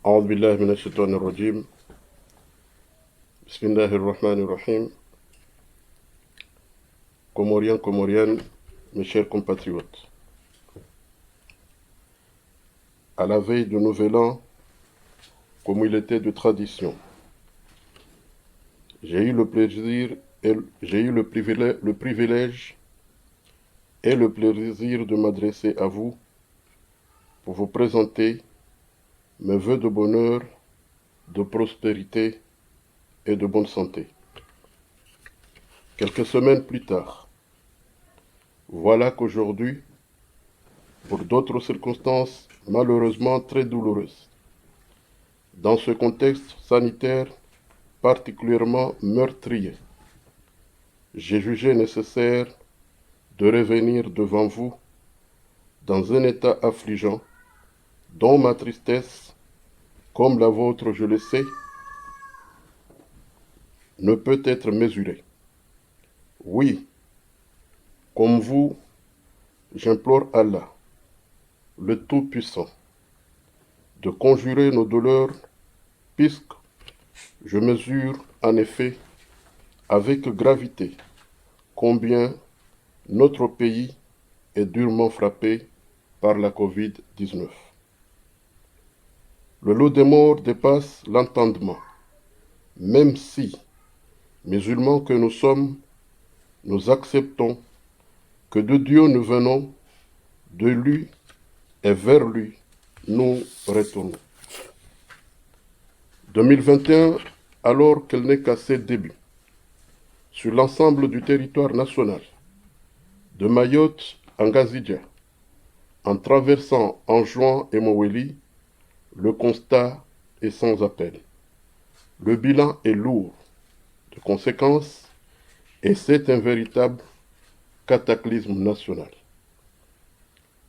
أعوذ بالله من الشيطان الرجيم. بسم الله الرحمن الرحيم. Comoriens, Comoriennes, mes chers compatriotes, à la veille du Nouvel An, comme il était de tradition, j'ai eu le plaisir et le privilège et le plaisir de m'adresser à vous pour vous présenter mes vœux de bonheur, de prospérité et de bonne santé. Quelques semaines plus tard, voilà qu'aujourd'hui, pour d'autres circonstances malheureusement très douloureuses, dans ce contexte sanitaire particulièrement meurtrier, j'ai jugé nécessaire de revenir devant vous dans un état affligeant, dont ma tristesse, comme la vôtre je le sais, ne peut être mesurée. Oui, comme vous, j'implore Allah, le Tout-Puissant, de conjurer nos douleurs, puisque je mesure en effet avec gravité combien notre pays est durement frappé par la Covid-19. Le lot des morts dépasse l'entendement, même si, musulmans que nous sommes, nous acceptons que de Dieu nous venons, de lui et vers lui nous retournons. 2021, alors qu'elle n'est qu'à ses débuts, sur l'ensemble du territoire national, de Mayotte en Gazidja, en traversant Anjouan et Moweli, le constat est sans appel. Le bilan est lourd de conséquences et c'est un véritable cataclysme national.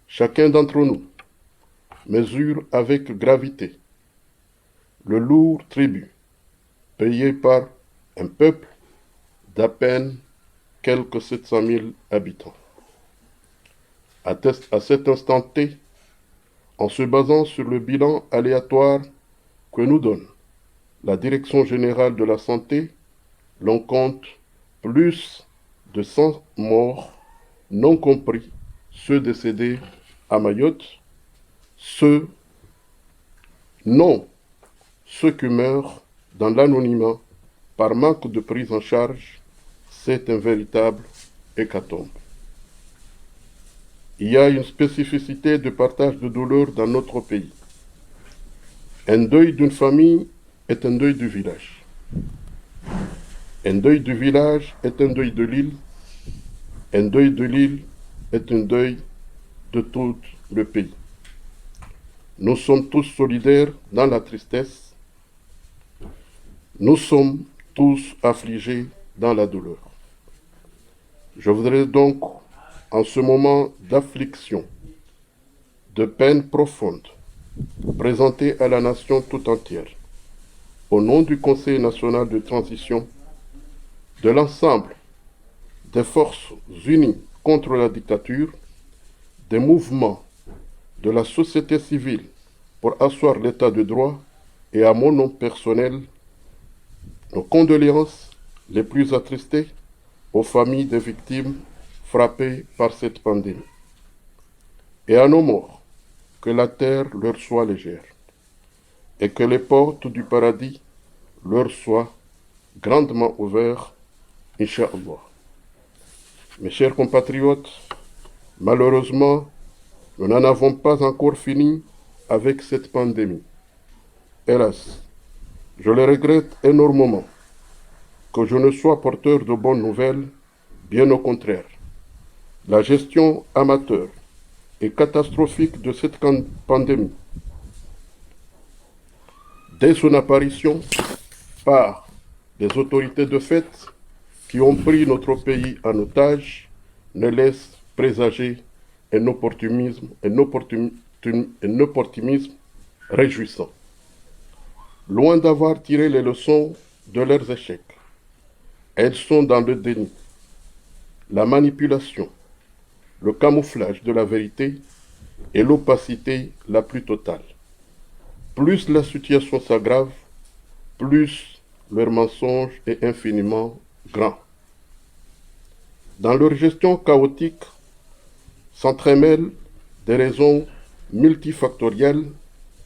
Chacun d'entre nous mesure avec gravité le lourd tribut payé par un peuple d'à peine quelques 700 000 habitants. À cet instant T, en se basant sur le bilan aléatoire que nous donne la Direction générale de la santé, l'on compte plus de 100 morts, non compris ceux décédés à Mayotte, ceux qui meurent dans l'anonymat par manque de prise en charge. C'est un véritable hécatombe. Il y a une spécificité de partage de douleur dans notre pays. Un deuil d'une famille est un deuil du village. Un deuil du village est un deuil de l'île. Un deuil de l'île est un deuil de tout le pays. Nous sommes tous solidaires dans la tristesse. Nous sommes tous affligés dans la douleur. Je voudrais donc, en ce moment d'affliction, de peine profonde, présenter à la nation tout entière, au nom du Conseil national de transition, de l'ensemble des forces unies contre la dictature, des mouvements de la société civile pour asseoir l'état de droit et à mon nom personnel, nos condoléances les plus attristées aux familles des victimes frappées par cette pandémie. Et à nos morts, que la terre leur soit légère et que les portes du paradis leur soient grandement ouvertes, Inch'Allah. Mes chers compatriotes, malheureusement, nous n'en avons pas encore fini avec cette pandémie. Hélas, je le regrette énormément que je ne sois porteur de bonnes nouvelles, bien au contraire. La gestion amateur et catastrophique de cette pandémie, dès son apparition par des autorités de fait qui ont pris notre pays en otage, ne laisse présager un opportunisme réjouissant. Loin d'avoir tiré les leçons de leurs échecs, elles sont dans le déni, la manipulation, le camouflage de la vérité et l'opacité la plus totale. Plus la situation s'aggrave, plus leur mensonge est infiniment grand. Dans leur gestion chaotique s'entremêlent des raisons multifactorielles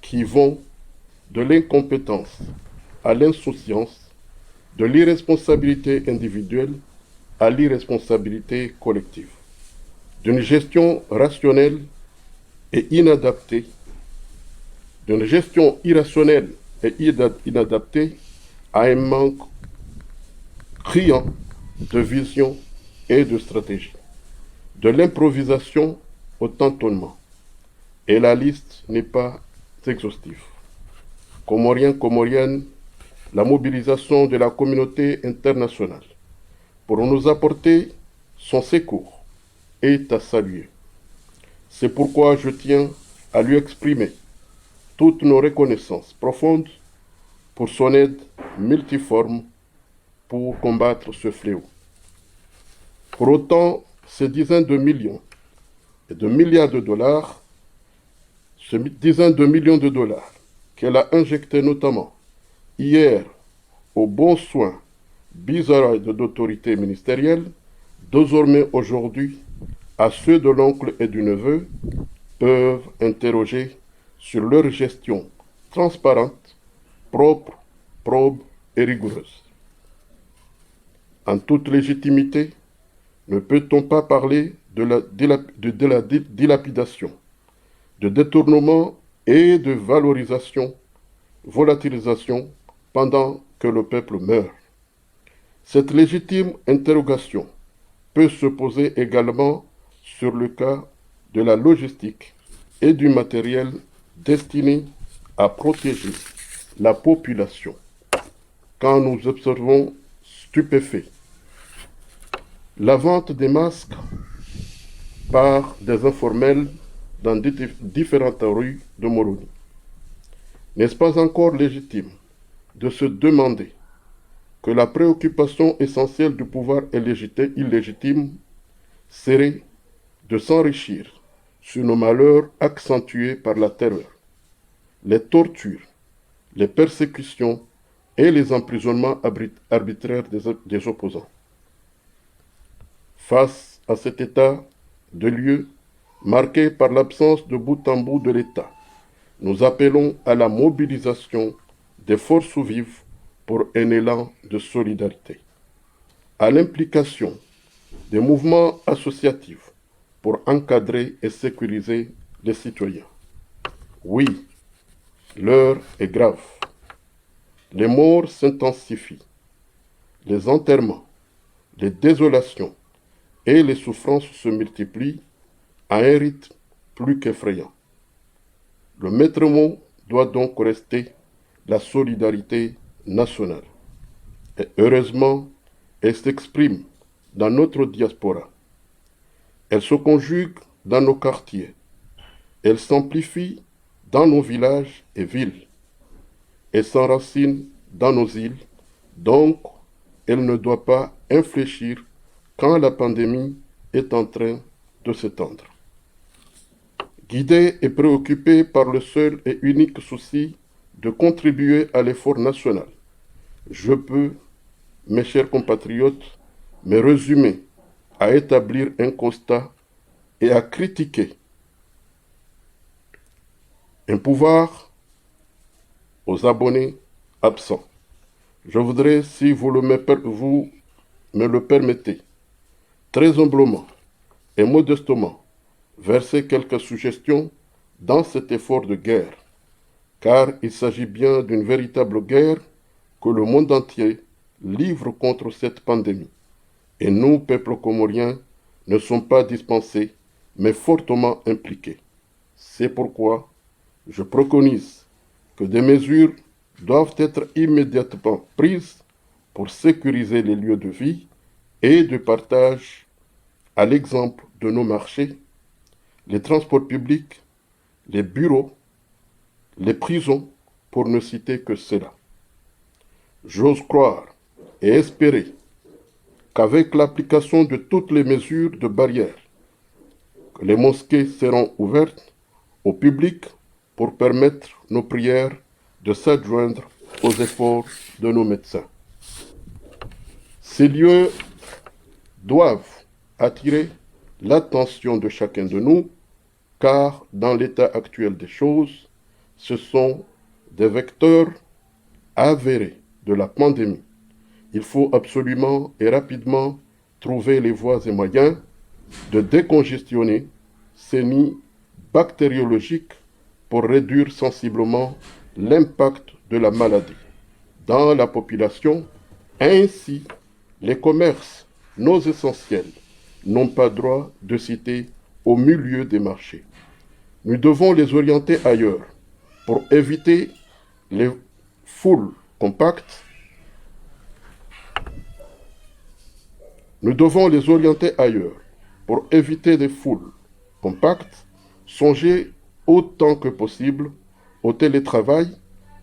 qui vont de l'incompétence à l'insouciance, de l'irresponsabilité individuelle à l'irresponsabilité collective, d'une gestion rationnelle et inadaptée, d'une gestion irrationnelle et inadaptée à un manque criant de vision et de stratégie, de l'improvisation au tâtonnement. Et la liste n'est pas exhaustive. Comoriens, Comoriennes, la mobilisation de la communauté internationale pour nous apporter son secours est à saluer. C'est pourquoi je tiens à lui exprimer toutes nos reconnaissances profondes pour son aide multiforme pour combattre ce fléau. Pour autant, ces dizaines de millions et de milliards de dollars, ces dizaines de millions de dollars qu'elle a injectés notamment hier aux bons soins bizarres d'autorités ministérielles, désormais aujourd'hui à ceux de l'oncle et du neveu, peuvent interroger sur leur gestion transparente, propre, probe et rigoureuse. En toute légitimité, ne peut-on pas parler de la dilapidation, de détournement et de volatilisation pendant que le peuple meurt? Cette légitime interrogation peut se poser également sur le cas de la logistique et du matériel destiné à protéger la population. Quand nous observons stupéfaits la vente des masques par des informels dans différentes rues de Moroni, n'est-ce pas encore légitime de se demander que la préoccupation essentielle du pouvoir illégitime serait de s'enrichir sur nos malheurs accentués par la terreur, les tortures, les persécutions et les emprisonnements arbitraires des opposants? Face à cet état de lieu marqué par l'absence de bout en bout de l'État, nous appelons à la mobilisation des forces vives pour un élan de solidarité, à l'implication des mouvements associatifs pour encadrer et sécuriser les citoyens. Oui, l'heure est grave. Les morts s'intensifient, les enterrements, les désolations et les souffrances se multiplient à un rythme plus qu'effrayant. Le maître mot doit donc rester la solidarité nationale. Et heureusement, elle s'exprime dans notre diaspora. Elle se conjugue dans nos quartiers. Elle s'amplifie dans nos villages et villes. Elle s'enracine dans nos îles. Donc, elle ne doit pas infléchir quand la pandémie est en train de s'étendre. Guidée et préoccupée par le seul et unique souci de contribuer à l'effort national, je peux, mes chers compatriotes, me résumer à établir un constat et à critiquer un pouvoir aux abonnés absents. Je voudrais, si vous me le permettez, très humblement et modestement, verser quelques suggestions dans cet effort de guerre, car il s'agit bien d'une véritable guerre que le monde entier livre contre cette pandémie. Et nous, peuple comorien, ne sommes pas dispensés, mais fortement impliqués. C'est pourquoi je préconise que des mesures doivent être immédiatement prises pour sécuriser les lieux de vie et de partage, à l'exemple de nos marchés, les transports publics, les bureaux, les prisons, pour ne citer que cela. J'ose croire et espérer qu'avec l'application de toutes les mesures de barrière, que les mosquées seront ouvertes au public pour permettre nos prières de s'adjoindre aux efforts de nos médecins. Ces lieux doivent attirer l'attention de chacun de nous, car dans l'état actuel des choses, ce sont des vecteurs avérés de la pandémie. Il faut absolument et rapidement trouver les voies et moyens de décongestionner ces nids bactériologiques pour réduire sensiblement l'impact de la maladie dans la population. Ainsi, les commerces, nos essentiels, n'ont pas droit de citer au milieu des marchés. Nous devons les orienter ailleurs pour éviter les foules compactes. Nous devons les orienter ailleurs pour éviter des foules compactes. Songez autant que possible au télétravail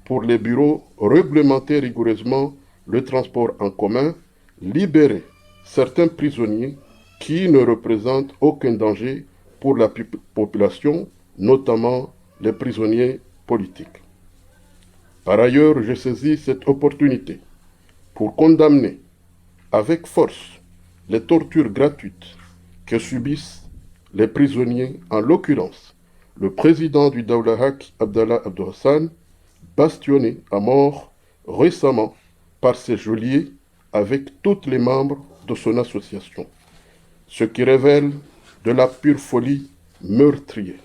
pour les bureaux, réglementer rigoureusement le transport en commun, libérer certains prisonniers qui ne représentent aucun danger pour la population, notamment les prisonniers politiques. Par ailleurs, je saisis cette opportunité pour condamner avec force les tortures gratuites que subissent les prisonniers, en l'occurrence le président du Daoulahak, Abdallah Abdou-Hassan, bastionné à mort récemment par ses geôliers avec tous les membres de son association, ce qui révèle de la pure folie meurtrière.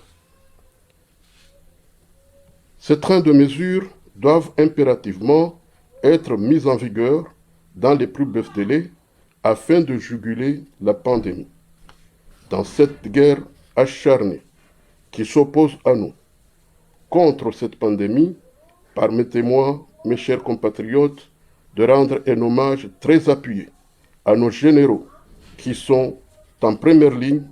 Ces trains de mesures doivent impérativement être mis en vigueur dans les plus brefs délais afin de juguler la pandémie. Dans cette guerre acharnée qui s'oppose à nous contre cette pandémie, permettez-moi, mes chers compatriotes, de rendre un hommage très appuyé à nos généraux qui sont en première ligne,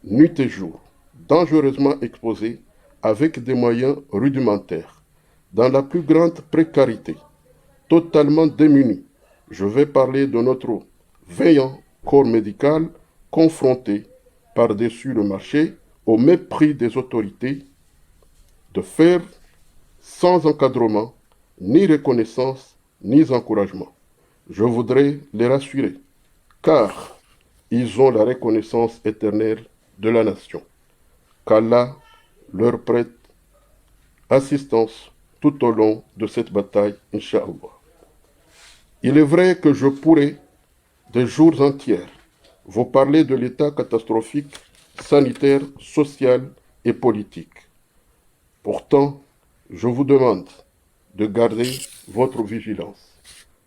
nuit et jour, dangereusement exposés avec des moyens rudimentaires, dans la plus grande précarité, totalement démunis. Je vais parler de notre vaillant corps médical confronté par-dessus le marché au mépris des autorités, de faire sans encadrement, ni reconnaissance, ni encouragement. Je voudrais les rassurer, car ils ont la reconnaissance éternelle de la nation. Qu'Allah leur prête assistance tout au long de cette bataille, Inch'Allah. Il est vrai que je pourrais, des jours entiers, vous parler de l'état catastrophique sanitaire, social et politique. Pourtant, je vous demande de garder votre vigilance.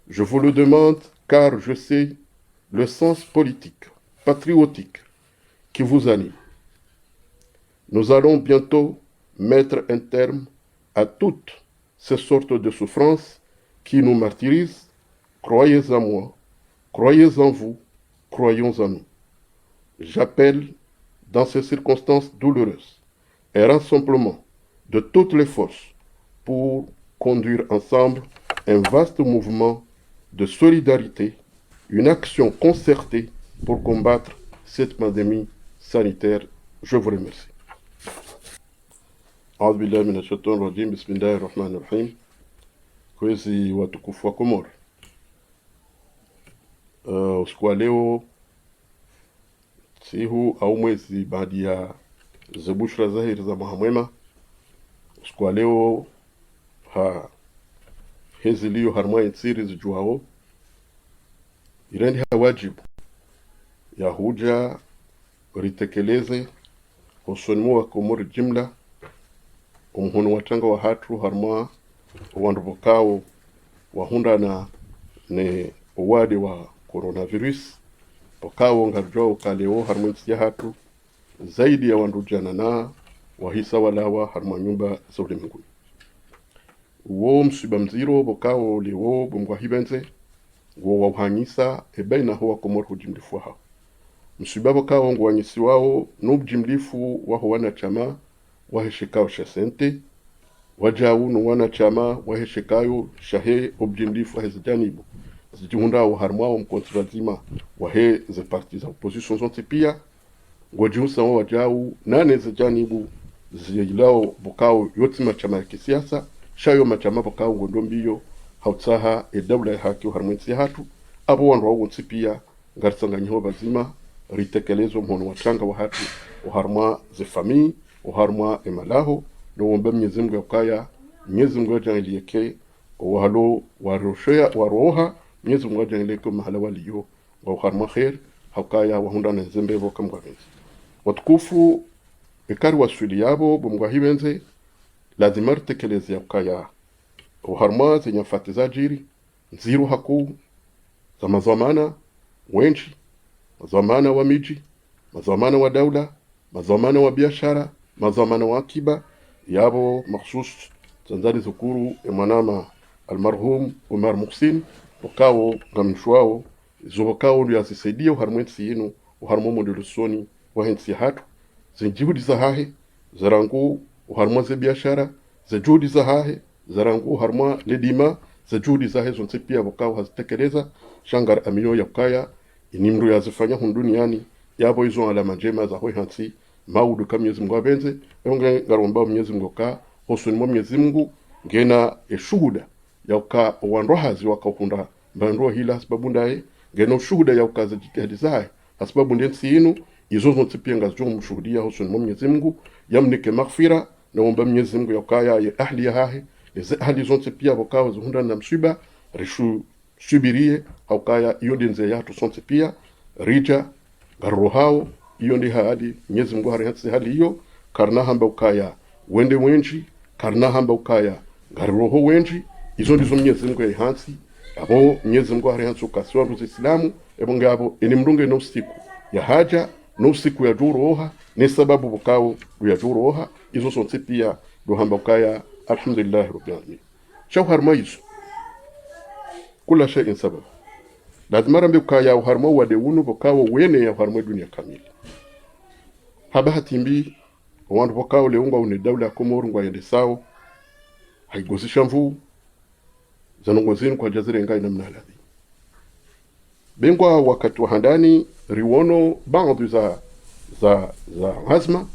Je vous le demande car je sais le sens politique, patriotique qui vous anime. Nous allons bientôt mettre un terme à toutes ces sortes de souffrances qui nous martyrisent. Croyez en moi, croyez en vous, croyons en nous. J'appelle dans ces circonstances douloureuses un rassemblement de toutes les forces pour conduire ensemble un vaste mouvement de solidarité, une action concertée pour combattre cette pandémie sanitaire. Je vous remercie. Audhu billahi minash shaitani rajim. Bismillahir rahmanir rahim. Kwezi watukufu wa Komoro, usiku wa leo sihu au mwezi baada ya zebushra zahiri za mahamwema, usiku wa leo hezi liyo harma insiri zijuao irendi wajibu ya huja ritekeleze husonmu wa Komoro jimla umuhunu watanga wa hatu harma wanduvokao wahunda ne uwadi wa coronavirus pokawo ngarjo kaleo harma nsi hatu zaidi ya wandujana na wahisa walawa harma nyumba za ulimwenguni. Uwo msiba mziro bokawo lewo bumgwa hibenze wo wahanyisa ebaina ho Komoro hujimlifu hao. Msiba bokawo ngwanyisi wao nubjimlifu waho wanachama waheshikao shasente wajawu no wanachama waheshikayo shahe objimlifu hezijanibu zijihunda wa harma mkontradzima wahe ze parti za opposition zonte pia ngojunsa wajawu nane zijanibu zilao bukao yote machama ya kisiasa shayo machama bukao ngondo mbiyo hautsaha edawla ya haki harmwensi hatu abo wandu wawo pia ngarisanga nyiho bazima ritekelezo mhono watanga wa hatu uharma ze famii uharma emalaho no womba Mwenyezi Mungu yakaya Mwenyezi Mungu ajanileke wahalo waroshea waroha Mwenyezi Mungu ajanileke mahala waliyo wa uharma khair hakaya wahunda na zembe boka mwabenzi watukufu ekari wasuli yabo bomwa hibenze lazima ritekeleze yakaya uharma zenye fatiza jiri nziru haku za mazamana wenchi mazamana wa miji mazamana wa daula mazamana wa biashara mazamana wa akiba yabo makhsus tanzani zukuru emanama almarhum Umar Muhsin ukao ngamshwao zobakao ndio asisaidia uharmwensi yenu uharmo ndolusoni wa hensi hatu zinjihudi za hahe zarangu uharmo ze biashara za juhudi za hahe zarangu uharmo ledima za juhudi za hahe zonse pia bakao hazitekeleza shangar aminyo yakaya inimru yazifanya hunduniani yabo izo alama njema za hoi hansi maudu kama Mwenyezi Mungu abenze onge ngaromba Mwenyezi Mungu ka hosuni Mwenyezi Mungu ngena eshuhuda yauka wanrohazi wakakunda mbandro hila sababu ndaye ngena ushuhuda yauka za jitihadi zae sababu ndensi yinu izo zonse pia ngazo mshuhudia hosuni Mwenyezi Mungu yamnike maghfira na omba Mwenyezi Mungu yauka ya ahli ya hahe ahli zonse pia bakao zihunda na msiba rishu subirie haukaya iyo denze yatu sonse pia rija garohao iyo ndi hali Mwenyezi Mungu harihatsi hali iyo karna hamba ukaya wende wenji karna hamba ukaya garoho wenji izo ndizo Mwenyezi Mungu yahansi abo Mwenyezi Mungu harihatsi ukasiwa Islamu ebo ngabo eni mrunge no siku ya haja no siku ya juroha ne sababu bukao ya juroha izo sonse pia do hamba ukaya alhamdulillah rabbil alamin shawhar maizu kula shay'in sabab lazima rambe ukaya uharmo wade unu bokawo wene ya uharmo dunia kamili habahati mbi wandu bokawo leunga une dawla ya Komoro ngwa yende sao haigozisha mvu zanongozini kwa jazire ngai na mnaladhi bengwa wakati wa handani riwono baadhi za hazma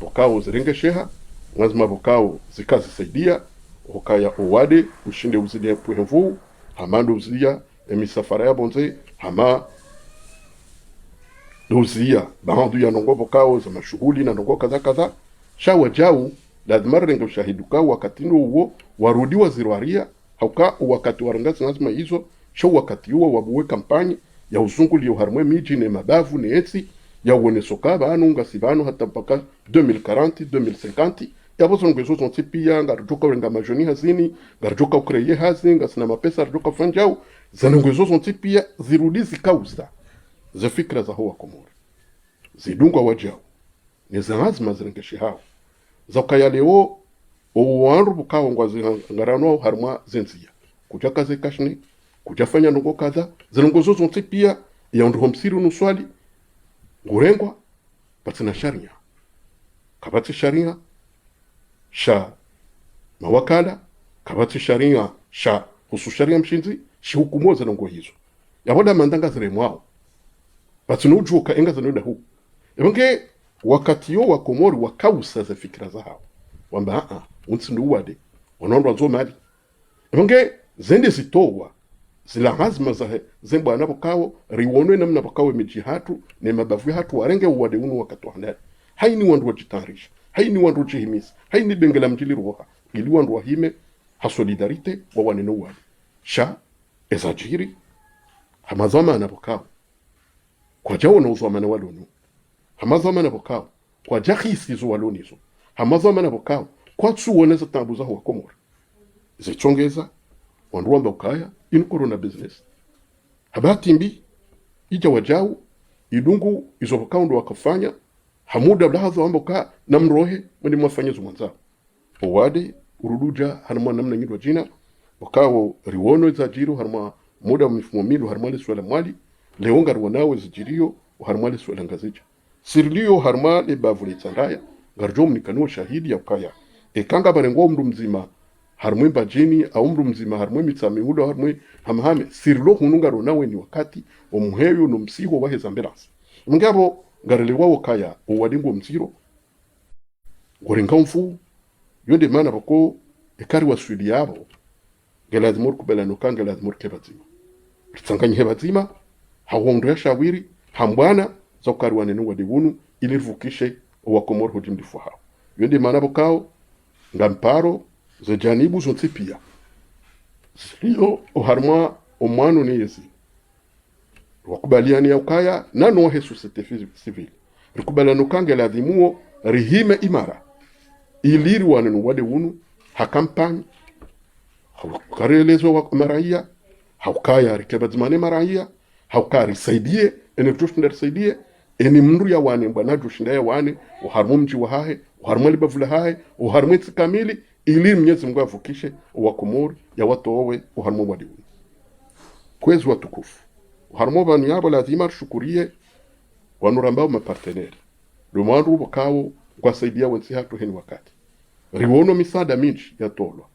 bokawo zirengesheha lazima bokawo zikazi saidia ukaya uwade ushinde uzidi puhemvu hamando uzia emisafara ya bonze hama dozia baadhi ya nongo bokao za mashughuli na nongo kadha shawa jau lazima rengo shahiduka wakati huo warudi wazirwaria hauka wakati warangazi lazima hizo shawa wakati huo wabuwe kampani ya uzungu liyo harmwe miji ne mabavu ne etsi ya uone soka banu ngasibano hata mpaka 2040 2050 yabo zongezo zonse pia ngarujoka wenga majoni hazini ngarujoka ukreye hazini ngasina mapesa rujoka fanjau zanongezo zonse pia zirudi zikauza za fikra za hoa Komoro zidungwa wajao ni za lazima zirengeshi hao za ukayaleo uwanru bukao ngwazi ngarano harma zenzia kuja kaze kashni kujafanya nongo kadha zanongezo zonse pia ya ndu homsiru nuswali ngurengwa patina sharia kabati sharia sha mawakala kabati sharia sha husu sharia mshinzi shi hukumu za nongo hizo yaboda mandanga ziremwao batino ujuka enga za noda hu ebonge wakati yo wa Komori wakausa za fikra zao wamba unsindu wade wanondo zo mali ebonge zende zitowa zila hazma za zembo anapokawo riwonwe namna bakawo mijihatu ne mabavu hatu warenge wade unu wakati wa handani haini wandu wajitarisha haini wandu jihimisa haini bengela mjili roha ili wandu wahime ha solidarite wa waneno wade sha ezajiri hamazama anapokawo kwa jawo na uzwa mana walonu hamazama anapokawo kwa jahisi zo walonizo hamazama anapokawo kwa tsuwoneza tambuza wa Komoro zichongeza wandu wamba ukaya inu corona business habati mbi ija wajau idungu izobokawo ndo wakafanya hamuda blahazo wamba ukaya na mrohe mwende mwafanyezo mwanzao owade uruduja hanuma namna ngidwa jina wakawo riwono za jiru hanuma muda mfumo milu harmali swala mwali leonga ruwanawe zijirio harmali swala ngazija sirlio harmali bavuli tsandaya garjom nikano shahidi ya ukaya ekanga barengo mndu mzima harmwe bajini au mndu mzima harmwe mitsami hulo harmwe hamahame sirlo hununga runawe ni wakati omuheyo no msiho waheza mbelasi ngabo garelewa wakaya owadingo mziro ngorenga mfu yonde maana bako ekari waswili yabo gelazimur kubela nukanga lazimur kebazima tsanganye hebazima hawondo ya shawiri hambwana zokari wanenu wadewunu ili ruvukishe owakomor hodimdifu hao yonde maana bokao ngamparo ze janibu zontipia sio oharma omwanu ni yesi wakubaliani ya ukaya nano he societe civile rikubalano kange lazimuo rihime imara iliri wanenu wadewunu hakampani haukarelezo wa maraia haukaya rikebazimane maraia haukari saidie ene tushindar saidie eni mndu ya wane mbana jushinda ya wane uharmu mji wa hahe uharmu libavula hahe uharmu itsi kamili ili mnyezi Mungu avukishe wakumuri ya watu owe uharmu wadiwuni kwezi watukufu uharmu bani yabo lazima rushukurie wanurambao maparteneri lumandu wakawo kwa saidia wensi hatu heni wakati riwono misada minchi ya tolwa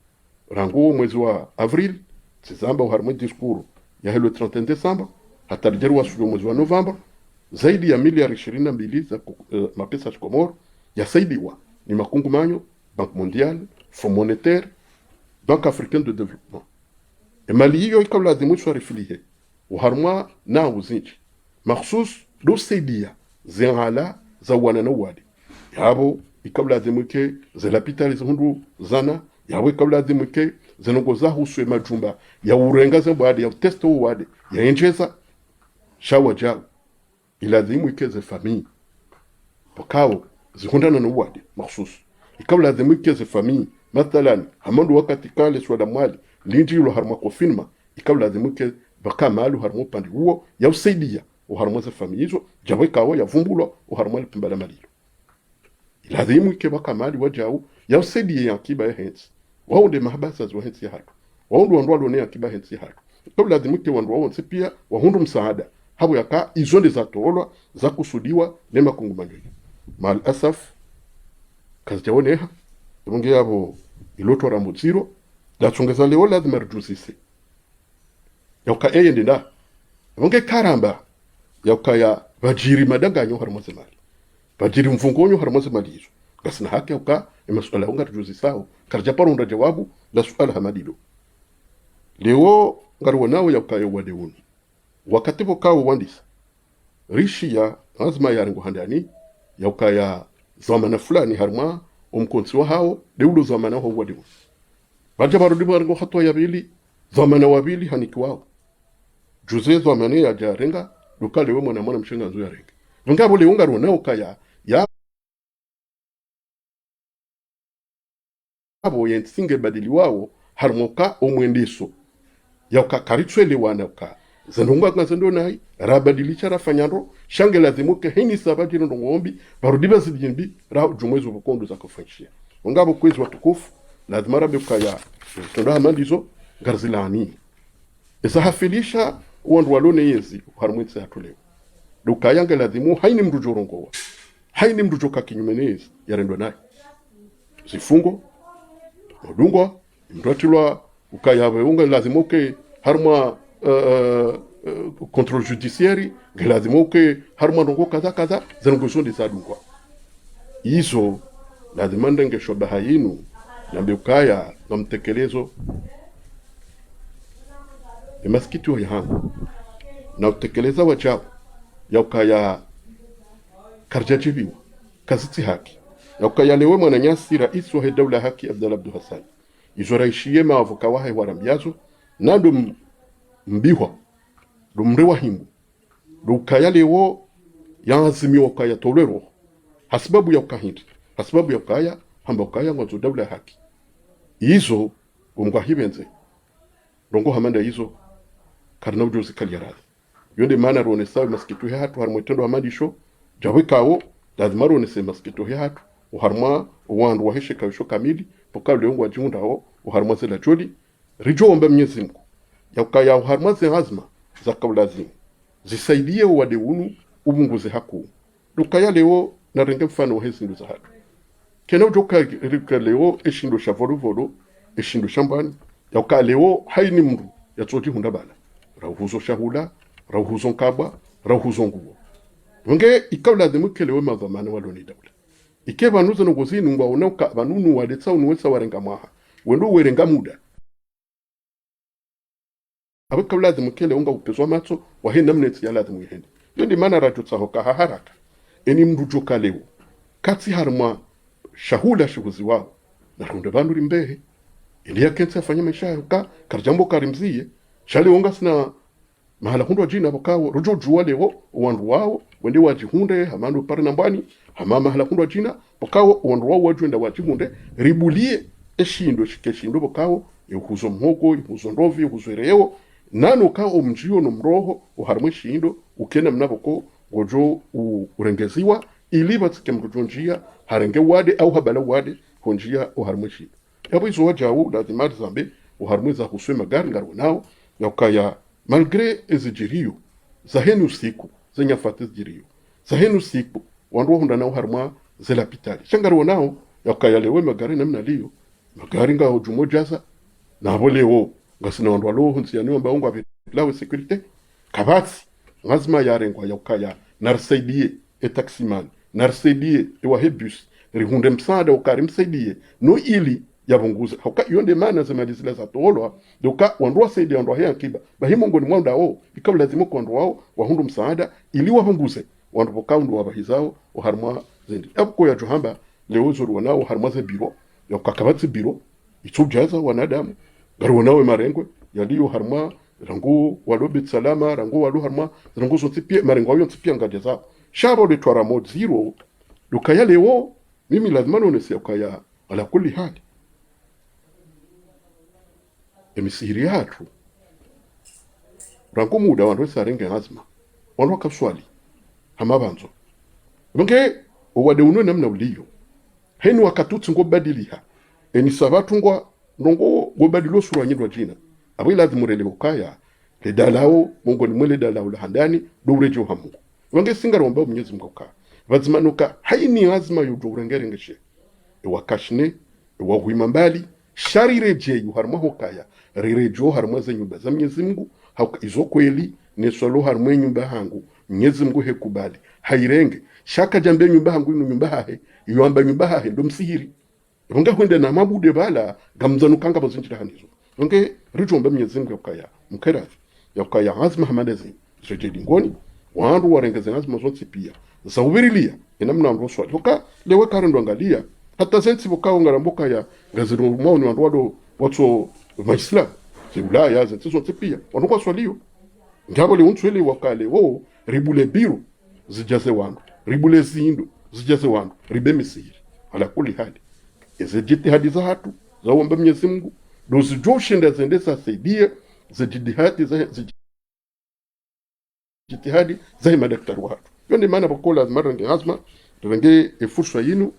rangu mwezi wa avril tizamba uharmu diskuru ya helo 31 Desemba hata lijeru wa suyo mwezi wa Novemba zaidi ya miliari 22 za mapesa shikomoro ya saidiwa ni makungu manyo Banque mondiale, Fonds monétaire, Banque africaine de développement. E mali hiyo ikaw lazimu shwa rifilihe. Uharma na uzinchi. Maksus do saidia zenhala za wanana wadi. Yabo ikaw lazimu ke zelapitali zihundu zana. Yabo ikaw lazimu ke zenongoza huswe majumba. Ya urenga zembadi, ya testo wadi. Ya enjeza shawa jao. Ilazimu ike ze famille. Pokawo zihundana na wadi. Maksus. Ikaw lazimu ikeze famille mathalan hamandu wakati kale swala mwali linjilo harma kofinma ikaw lazimu ke baka malu harmo pandi huo ya usaidia uharmo za famille hizo jawe kawa ya vumbulo uharmo lipimbala malilo lazimu ke baka mali wajau ya usaidia ya kiba ya hensi waunde mahabasa za hensi ya hatu waundu wanduwa ne ya kiba hensi ya hatu ikaw lazimu ke wanduwa wonse pia wahundu msaada habu yaka izonde za toolwa za kusudiwa nema kungumanyo mal asaf kazijaoneha rungi yabo iloto ramutsiro la tsongeza leo lazima rujusise yauka eyende nda rungi karamba yauka ya bajiri madanganyo harmoze mali bajiri mfungonyo harmoze mali hizo gasina haki yauka masuala unga rujusisao karja paronda jawabu la suala hamadido leo ngarwo nawo yauka yo wadewuni wakati bokawo wandisa rishia azma yaringo handani yauka ya zamana fulani harma umkonsi wa hao deulo zamana ho wadiwo baje barudi baringo hatwa ya bili zamana wabili haniki wao juze zamana ya jarenga dukale we mwana mshenga nzu ya renga ngabo le ungaro na ukaya ya abo yensinge badili wao harmoka omwendeso ya ukakaritwele wana uka zanunga ngazendo nai rabadilisha rafanyando shange lazimuke hini sabaji ndo ngombi barudiba zidinbi ra jumwezo bukondo za kufanyishia ngabo kwezi watukufu lazima rabe kaya ndo hamandizo garzilani esa hafilisha wandu walone yezi harmwitse hatolewa dukayanga lazimu haini mrujo rongowa haini mrujo kakinyumenezi yarendo nai zifungo odungo mdotilwa ukayawe unga lazimuke harma contrôle judiciaire lazima ke harma ndongo kaza zanongoshonde sadungwa hizo lazima ndenge shobaha yinu na mbukaya na mtekelezo ni masikito ya hangu na utekeleza wachao ya ukaya karjajibiwa kaziti haki ya ukaya lewe mwananyasi rais wa dawla haki Abdallah Abdu Hassan izo raishie maavoka wahe warambiazo nando mbihwa dumrewa hingu dukaya lewo yazimi wakaya tolero hasibabu ya ukahindi hasibabu ya ukaya hamba ukaya ngazo dawla haki hizo umgwa hibenze rongo hamanda hizo karna ujozi kaliyarazi yonde maana rone sawa maskitu ya hatu harmo itendo hamadisho jawe kawo lazima rone se maskitu ya hatu uharma uwandu waheshe kawisho kamili pokaw leongo wajunda ho uharma zela jodi rijo omba Mwenyezi Mungu ya ukaya uharma ze azma za kawlazimu zisaidie wadewunu ubunguze haku dukaya leo na renge mfano hezi ndo za hatu kena ujoka rika leo eshindo shavolo eshindo shambani ya ukaya leo haini mru ya tsoti hundabala rauhuzo shahula rauhuzo nkabwa rauhuzo nguo wenge ikawlazimu kelewe madhamana waloni dawla ike vanuze nongozini ngwa unauka vanunu wadetsa unuwesa warenga mwaha wendo werenga muda abaka lazima kele unga upezwa matso wahe namnetsi ya lazima ihende yondi mana rajutsa hoka haraka eni mrujo kaleo katsi harma shahula shuhuzi wao na runde vandu rimbehe ili kensi afanya maisha yoka karjambo karimziye shale unga sina mahala hundwa jina bakawo rujo juwa leo wandu wao wende wajihunde hamandu pare nambani hama mahala hundwa jina bakawo wandu wao wajwenda wajihunde ribulie eshindo shikeshindo bakawo yuhuzo mhogo yuhuzo ndovi yuhuzo ereo nano ka omjio no mroho uharmwe shindo ukena mnaboko gojo urengeziwa ili batsike mrujonjia harenge wade au habala wade honjia uharmwe shindo yabo izo wajawu lazima zambe uharmwe za huswe magari ngaro nao yakaya malgré ezijirio zahenu siku zenyafate zijirio zahenu siku wandu hunda nao harmwa zela pitali shangaro nao yakaya lewe magari namna liyo magari ngao jumo jaza na bolewo ngasina wandu alo hunsi yani wamba ungwa lawe security kabatsi ngazima yarengwa yakaya narsaidie etaximan narsaidie ewahebus rihunde msaada ukarimsaidie no ili yabunguza hauka yonde mana zemalizila za tolwa doka wandu wasaidia wandu haya kiba bahimo ngoni mwanda o ikawa lazima kwa wandu wao wahundu msaada ili wabunguze wandu pokaundu wabahizao uharmwa zendi abuko ya johamba leo zuru wanao harmwa ze biro yakakabatsi biro itubjaza wanadamu garu nawe marengwe yaliyo harma rangu walobe salama rangu walu harma rangu zotipie marengo ayo ntipia ngajeza shabo de twara mod zero dukaya leo mimi lazima nonese ukaya ala kulli hali emisiri hatu rangu muda wandu sarenge azma wandu kaswali hama banzo bonke owade uno namna uliyo henu wakatutsi ngo badiliha eni sabatu ngo ndongo gobadilo sura nyidwa jina abwe lazima rele ukaya le dalao mungu ni mwele dalao la handani dourejo hamu wange singa romba mnyezi mkoka vazimanuka haini lazima yudo urengere ngeshe wakashne wahwima mbali sharireje yuharma hokaya rirejo harma za nyumba za mnyezi Mungu hauka izo kweli ne solo harma nyumba hangu mnyezi Mungu hekubali hairenge shaka jambe nyumba hangu nyumba hahe yuamba nyumba hahe ndo msihiri Runge huende na mabude bala gamzanu kanga bazinjira hanizo. Runge rijomba mnyezi Mungu yakaya mkerafi yakaya azma hamadezi jeje ngoni wandu warengeze azma zonsi pia zawirilia enamna ndoswa toka lewe karendo angalia hata sensi bukao ngaramboka ya gaziro maoni wandu wado watso maislam ulaya zensi zonsi pia wanukwa swalio ngabo le untwele wakale wo ribule biro zijaze wandu ribule zindo zijaze wandu ribemisiri ala kuli hali eze jitihadi za hatu za uomba Mwenyezi Mungu dozi joshinda zendesa saidie za jitihadi za madaktari wa hatu yondi maana bakola marange azma renge fursa yinu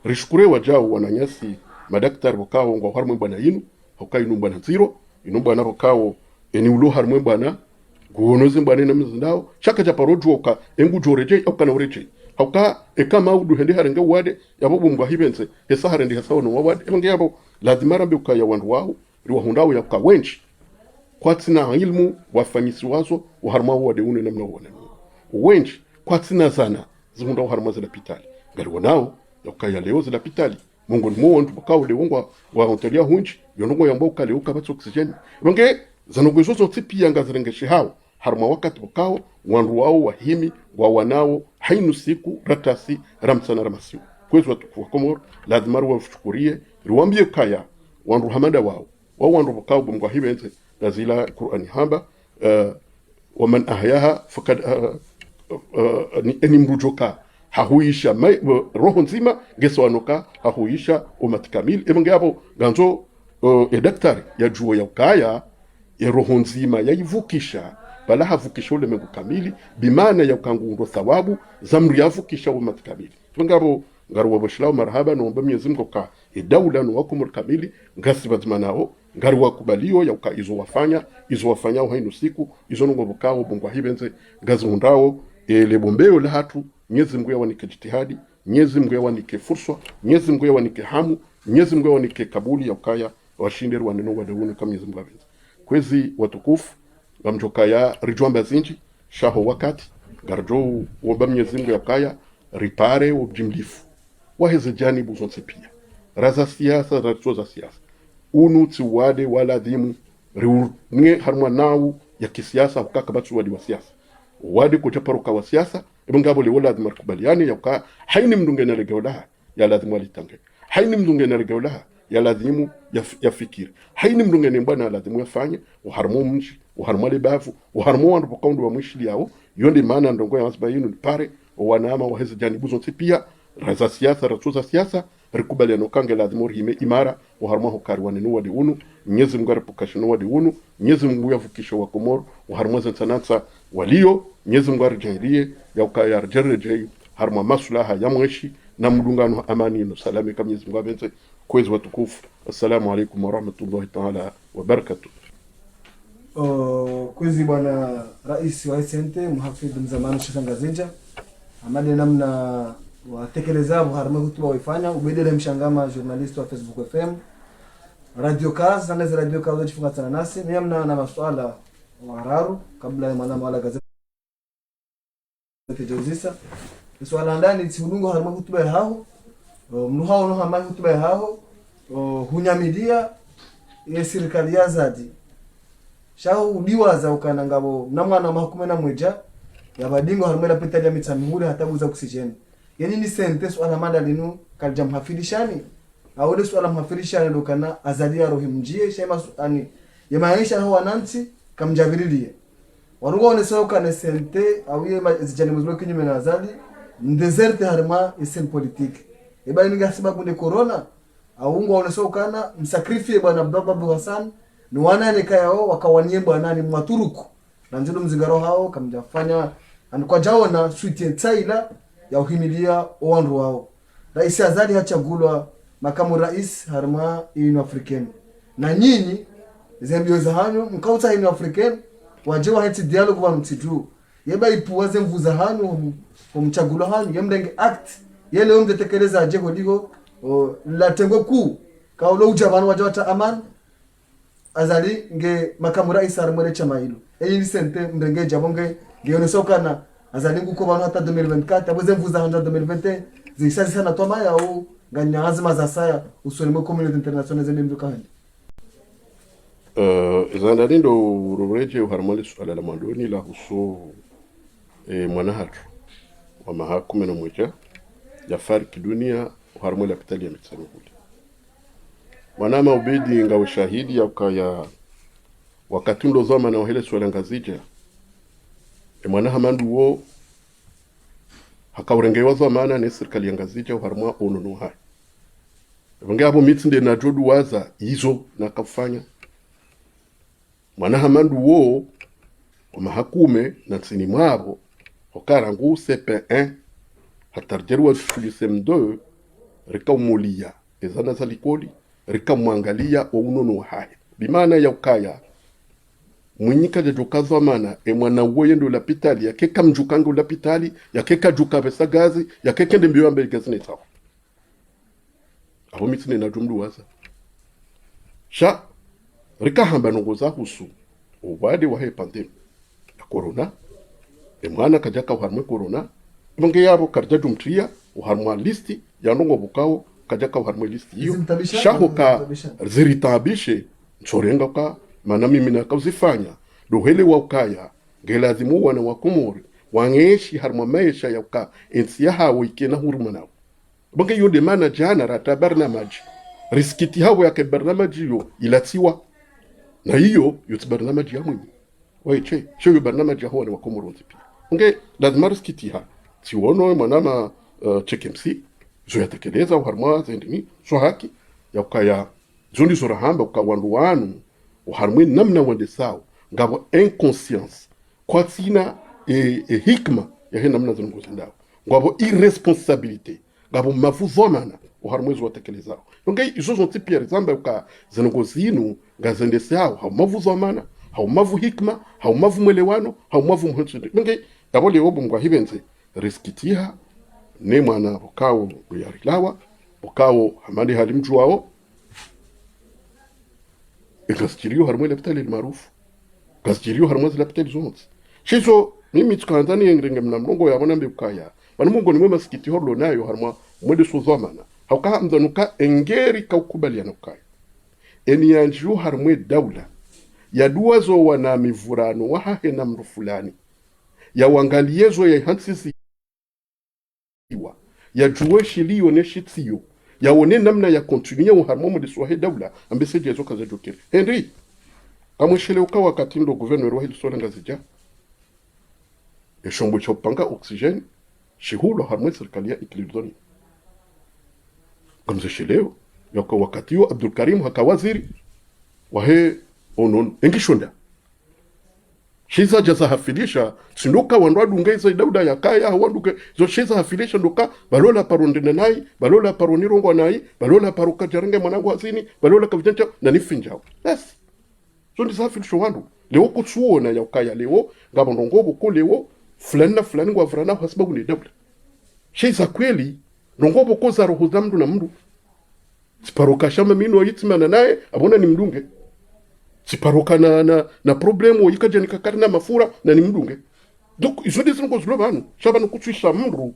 rishukure wajao wananyasi madaktari wakao ngo harmwe bwana yinu hokai numbana zero inumbana bakao eni ulo harmwe bwana guonoze bwana na mzindao shaka ja parojo oka engu joreje okana ureje hauka ekama udu hende harenge wade yabo bumba hibense hesa harende hesa wono wade emange yabo lazima rambe ukaya wandu wao riwa hundao yaka wenchi kwatsina ilmu wafanyisi wazo uharma wade une namna wone wenchi kwatsina sana zimunda uharma za pitali ngari wanao yakaya leo za pitali mungu ni muontu bakao leungwa wa hotelia hunchi yonongo yambo kale ukabatso oxygen emange zanogwezo zotipia ngazirengeshe hao harma wakati bakao wandu wao wahimi wa wanao hainu siku ratasi ramsana ramasiu kwezo watu wa Komoro lazima ruwafukurie ruambie kaya wandu hamada wao wandu bakao bumgwa hibenze nazila Qur'ani hamba waman ahyaha fakad ni mrujoka hahuisha roho nzima geso wanoka hahuisha umati kamili emange hapo ganzo daktari ya juo ya ukaya ya roho nzima yaivukisha bala havukisha ule mengu kamili bimana ya ukangundo thawabu zamri yavukisha umati kamili ngabo ngaro wabashilao marhaba naomba Mwenyezi Mungu ka daula no wako kamili ngasi bazmanao ngari wakubalio ya uka izo wafanya haino siku izo ngo bukao bungwa hibenze ngazi hundao le bombeo la hatu Mwenyezi Mungu yawanike jitihadi Mwenyezi Mungu yawanike fursa Mwenyezi Mungu yawanike hamu Mwenyezi Mungu yawanike kabuli ya ukaya washinde waneno wadawuni kama Mwenyezi Mungu abenze kwezi watukufu bamjokaya rijwamba zinji shaho wakati garjo womba Mwenyezi Mungu yakaya ripare objimlifu waheze janibu zonse pia raza siasa razo za siasa unu tsiwade wala dhimu riunge harmwa nau ya kisiasa ukaka batu wadi wa siasa wadi kuchaparuka wa siasa ibangabo le wala dhimar kubaliani ya uka haini mdunge na regewla ya lazima walitange haini mdunge na regewla ya lazimu ya fikiri haini mdunge ne mbana lazimu yafanye uharmo mji uharmo libafu uharmo wandu pokaundu wa mwishili yao yonde maana ndongo ya wasbayinu pare wanama waheze janibu zonse pia raza siasa razo za siasa rikubaliano kange lazima rihime imara uharma hokari wanenu wadi unu Mwenyezi Mungu aripokashino wadi unu Mwenyezi Mungu yavukisho wa Komoro uharma zensanatsa walio Mwenyezi Mungu arjahilie ya ukaya arjerejei harma maslaha ya mweshi na mdungano amani na salami kama Mwenyezi Mungu abenze kwezi watukufu. Assalamu alaikum wa rahmatullahi ta'ala wa barakatuh. Kwezi bwana rais wa SNT Muhafidh Mzamani Sheikh Ngazinja amade namna watekeleza harma hutuba waifanya ubedele mshangama journalist wa Facebook FM Radio Kaz na Radio Kaz wajifunga sana nasi namna na masuala wa hararu kabla ya manama wala gazeti jozisa swala ndani tsiulungo harma hutuba ya hao mnuhao no harma hutuba ya hao hunyamidia ya serikali ya zadi shao udiwaza ukana ngabo namwana mahukuma na mweja ya badingo harma la pita ya mitsamihuri hatabuza oksijeni yani ni sente swala mada linu kalja mhafidishani awole swala mhafidishani dokana azalia rohimjie shema ani ya maisha hao wananchi kamjabirilie warugo ne soka ne sente awiye zijani muzlo kinyume na azali ndezerte harma isen politique eba ni sababu ne corona aungo one soka na msakrifie bwana Babu Hassan ni wanane kayao wakawanie bwana ni mwaturuku na nzido mzingaro hao kamjafanya anukwa jao na suite tsaila ya uhimilia owandu wao rais azali hachagulwa makamu rais harma ino african na nyinyi zembio za hanyo mkauta ino african wajewa heti dialogue wa mtidu yeba ipuwaze mvuza hanyo mchagulwa hanyo yemdenge act yele umdetekeleza ajego ligo la tengo ku kaulo ujabanu wajawata aman azali nge makamu rais harma chama hilo ni sente mdenge jabonge ngionesoka na azali nguko banu hata 2024 aboze mvuza hanja 2021 zisasi sana toma ya u ganya azma za saya usolimo community international zende mduka handi zandani ndo rureje uharmali swala la mandoni la huso mwanahatu wa mahakuma na mweja ya fariki dunia uharmali hospitali ya Mitsanihuli mwanama ubedi nga ushahidi ya ukaya wakati ndo zama na wahele swala ngazija mwanaha mandu wo hakaurengewa zamana ne serikali yangazija uharmwa onunu hai vange abo mitsinde na jodu waza hizo na kafanya mwanaha mandu wo mahakume na tsini mwabo okarangu CP1 hatarjerwa FULISM2 rikaumulia ezana zalikoli rikamwangalia onunu hai bimana ya ukaya mwenyika jajukazo mana mwana uwe yendo lapitali ya keka mjukanga lapitali ya keka juka pesa gazi ya keka ndembiwa mbele gazi netawo abo mitine na jumdu waza sha rika hamba nongoza husu ubade wa pandemic ya corona mwana kajaka uharmwe corona mwange yabo karja jumtria uharmwa listi ya nongo bukao kajaka uharmwe listi hiyo shaho ka ziritabishe nchorenga ka mana mimi nakazifanya dohele wa ukaya ngelazimu wana wa Komori wangeshi harma maisha ya uka ensia hawo ikena huruma nao bange yonde mana jana rata barnamaji riskiti hawo ya barnamaji yo ilatiwa na hiyo yote barnamaji ya mwenye waiche sio barnamaji hawo wa Komori pia bange lazima riskiti ha tiwono manama chekemsi zo yatekeleza harma zendini so haki ya ukaya zondi zora hamba ukawandu wanu uharmwe namna wende sawa ngabo inconscience kwa tina hikma ya hena namna zongozi ndao ngabo irresponsabilité ngabo mavuzomana uharmwe watekelezao ngai izo zonti pia example ka zongozi inu ngazende sawa ha mavuzomana ha mavu hikma ha mavu mwelewano ha mavu mhutsude ngai ngabo le obo ngwa hibenze riskitiha ne mwana bukao yarilawa bukao hamadi halimju wao ikasichirio harmwe lapitali maarufu kasichirio harmwe lapitali zonzi shizo mimi tukandani ngenge mnamrongo yabona mbukaya bana mungu ni mwema sikiti holo nayo harma mwede suzamana hauka mdanuka engeri kaukubaliana ukaya eni yanju harmwe daula ya duwazo wana mivurano wahahe na mru fulani ya wangaliezo ya hansisi ya juweshi liyo neshitiyo ya one namna ya kontinuya uharmomo de suwahe daula ambese jezo kaza jokiri Henry kamweshele uka wakati ndo guverneur wa hili sola ngazija ya shombo cha upanga oksijeni shihulo harmwe serikali ya ikilidoni kamzesheleo ya wakati yo Abdul Karim haka waziri wahe onon engishonda shiza jaza hafilisha sinduka wandu ngeza dauda ya kaya wanduke zo shiza hafilisha nduka balola parondene nai balola paronirongo nai balola paruka jarenge mwanangu asini balola kavijanja na nifinjao yes so ndi hafilisha wandu leo kutsuona ya kaya leo ngabo ndongobo ko leo fulani ngwa vrana hasibabu ni dauda shiza kweli ndongobo ko za roho za mdu na mdu siparuka shamba mino yitimana naye abona ni mdunge siparuka na problemu yikaje nikakari na mafura na ni mdunge donc izo desi ngo zlo banu shabanu kutwisha mru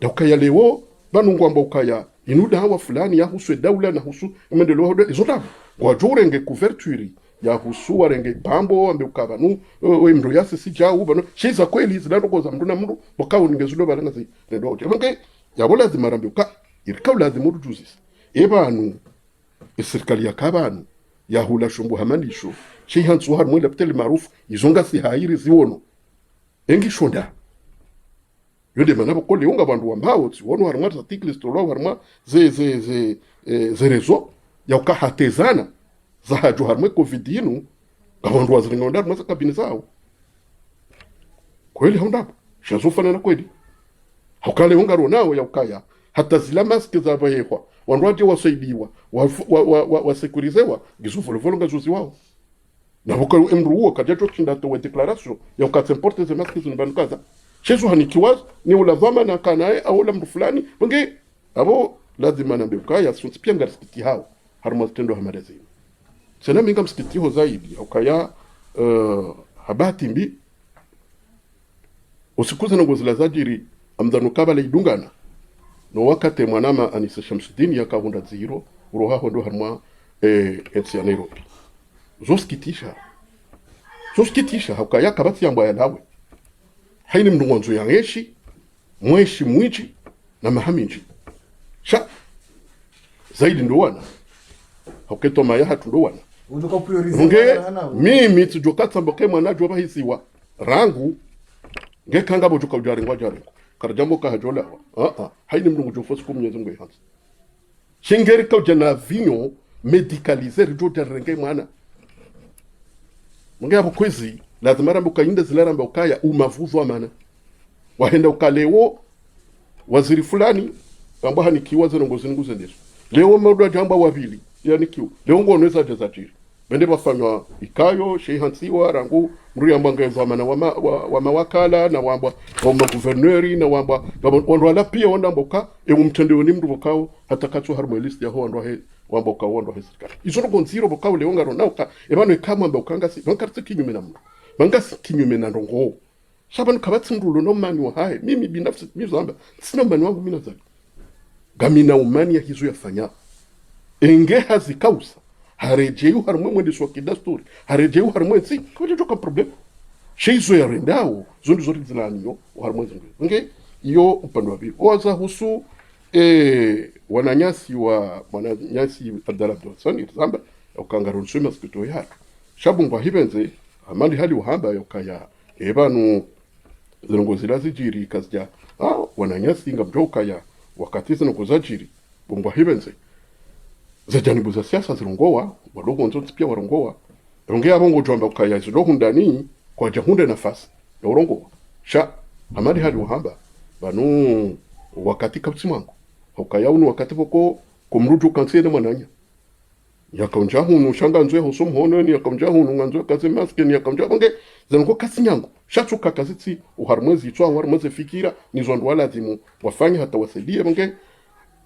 dakaya lewo banu ngwamba ukaya inuda hawa fulani ya husu daula na husu mendelo hodo izo tabu kwa jorenge couverture ya husu warenge pambo ambe ukabanu we mro yase sijau banu shiza kweli zilando ko za mru na mru bokao ningezulo balanga zi ndo hodo donc yabola zimarambe uka irikau lazima uduzis ebanu serikali ya kabanu ya hula shumbu hamandisho shi hansu har mwela ptele maarufu izonga si hairi ziono engi shonda yode manabo kole unga bandu wambao ti wono harma articles to lo harma ze rezo ya ukahatezana za haju harma covid inu abandu waziringa ndar masa kabini zao kweli hondapo shazofana na kweli haukale unga ronao ya ukaya hata zila maski za bayekwa wanwaje wasaidiwa wasekurizewa gizufu levolonga zuzi wao na boka emru huo kajacho kinda to declaration ya ukatsemporte ze maski zunibanukaza chezo hanikiwa ni ulazama na kanae au la mtu fulani bonge abo lazima na mbekaya sunspia ngasikiti hao harma tendo hamadezi sana minga msikiti ho zaidi ukaya habati mbi usikuza na ngozila zajiri amdanukaba leidungana no wakati mwanama Anisa Shamsuddin yakabunda zero uroha hondo harma etsi ya Nairobi zoskitisha hakaya kabati yamba ya lawe haini mndungonzo ya ngeshi mweshi mwichi na mahaminji sha zaidi ndo wana haketo maya hatu ndo wana nge mimi tujokata mboke mwanajo bahisiwa rangu nge kanga bojuka ujaringwa jaringo karjambo ka hajola haini mnungu jofosi kumnyezi mwe hansi shingeri ka ujana vinyo medicalize rijo jarenge mwana mungi hapo kwezi lazima rambo kainda zilara mba ukaya umavuvu wa mana wahenda ukalewo waziri fulani kamba hanikiwa zinongozi nguze ndesu leo maudu jamba wavili yani kiu leo ngonweza jazajiri bende bafanywa ikayo shehansiwa rangu mru yamba ngezamana wa mawakala na wamba wa guverneri na wamba wala pia wanda mboka mtendeo ni mru bokao hata katso harmo list ya ho ndo he wamba ukao ndo he serikali izo gonziro bokao leo ngaro nauka ebano kama mboka ngasi bankarte kinyume na mru bangasi kinyume na ndongo shabanu kabatsi mrulo no mani wa hae mimi binafsi mizamba sina mani wangu mina zali gamina umani ya hizo yafanya enge hazikausa harejeu harmwe mwende swa kidasturi harejeu harmwe si kwa joka problem shizo ya rendao zondi zori zilaniyo harmwe zingi nge iyo upande wa bi oza husu wananyasi Abdallah Abdulsani zamba ukangaro nsema skito ya shabu ngwa hibenze amali hali uhamba yokaya ebanu zilongozi lazijiri kazja wananyasi ngabjoka ya wakati zino kuzajiri bungwa hibenze zajanibu za siasa zirongowa wadogo nzonzi pia warongowa rongea bongo jomba ukaya zidogo ndani kwa jahunde nafasi ya urongowa sha amali hali uhamba banu wakati kapsimangu ukaya unu wakati poko kumruju kansiene mwananya yakaunja hunu shanga nzwe hoso mhono ni yakaunja hunu nganzwe kaze maske ni yakaunja bonge zango kasinyango shachuka kazitsi uharmwezi itwa uharmwezi fikira ni zondo wala zimu wafanya hata wasaidie bonge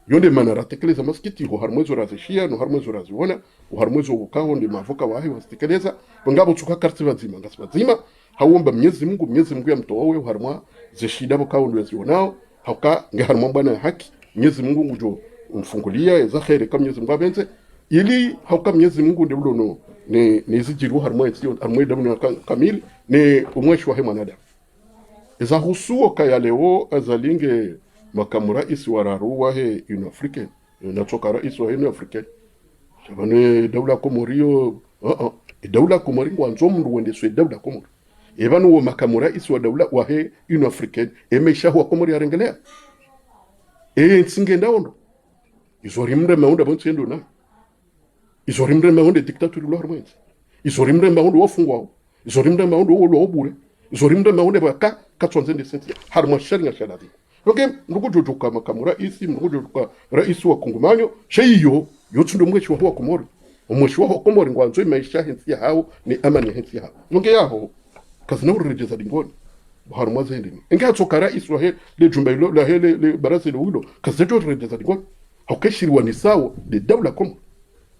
yonde manara tekeleza maskiti uharmwezi razishia no harmwezi raziona uharmwezi ukao ndi mavuka wahi wasitekeleza bongabo chuka karti bazima ngasibazima hauomba Mwenyezi Mungu ya mtoa wewe uharmwa zeshida bokao ndo zionao hauka ngeharmo bwana haki Mwenyezi Mungu ngujo umfungulia za khair kama Mwenyezi Mungu abenze ili hauka Mwenyezi Mungu ndio no ne zijiru harmo etsio harmo damu kamili ne umweshi wa mwanadamu eza husuo kaya leo azalinge makamu rais wa raruwa he Union Africaine na toka rais wa Union Africaine sabane dawla Komorio dawla Komori ngwanzo mndu wende swe dawla Komori ebanu wo makamu rais wa dawla wa he Union Africaine emesha wa Komori arengelea nsingenda ondo izorimre maunda bontsendo na izorimre maunda dictature lo harmwenzi izorimre maunda wofungwa izorimre maunda wo obure izorimre maunda baka katsonzende sentia harmo sharinga shaladi okay ndukujojoka makamu rais ndukujojoka rais wa Kongomanyo sheyo yotsundo mwechi wa Komori umweshi wa Komori ngwanzo imaisha hensi hao ni amani hensi hao nonge yaho kazina urejeza dingoni harmo zendini enga tsoka rais wa he le jumba ilo la he le barasi lo ulo kazeto urejeza dingoni haukeshiriwa ni sawa de dawla Komori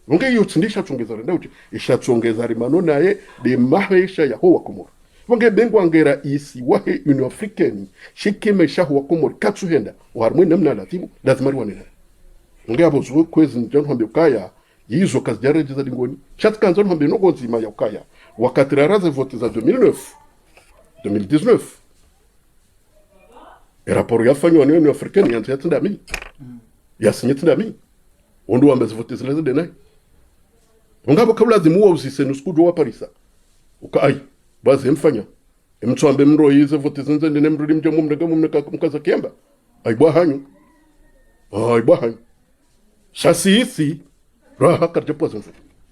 nonge yotsindisha tsongeza ndauti ishatsongeza rimano naye de maisha ya ho wa Komori Wange bengwa ngera isi wahe Union Africaine shikime shahu wa Komori katsuhenda harmo namna lazima riwane nge abo zwe kwezi njon hambe ukaya yizo kazijareje za dingoni chatka njon hambe no gonzima ya ukaya wakati raze vote za 2019 rapport yafanywa na Union Africaine yanatenda mi yasinyetenda mi ondo ambe vote zile de nai ngabo kabla zimu usise nuskujo wa Parisa ukai bazi mfanya mtswambe mro yize vote zinze ndene mrudi mjamu mneka mkaza kiamba aibwa hanyu Shasi raha karja pozo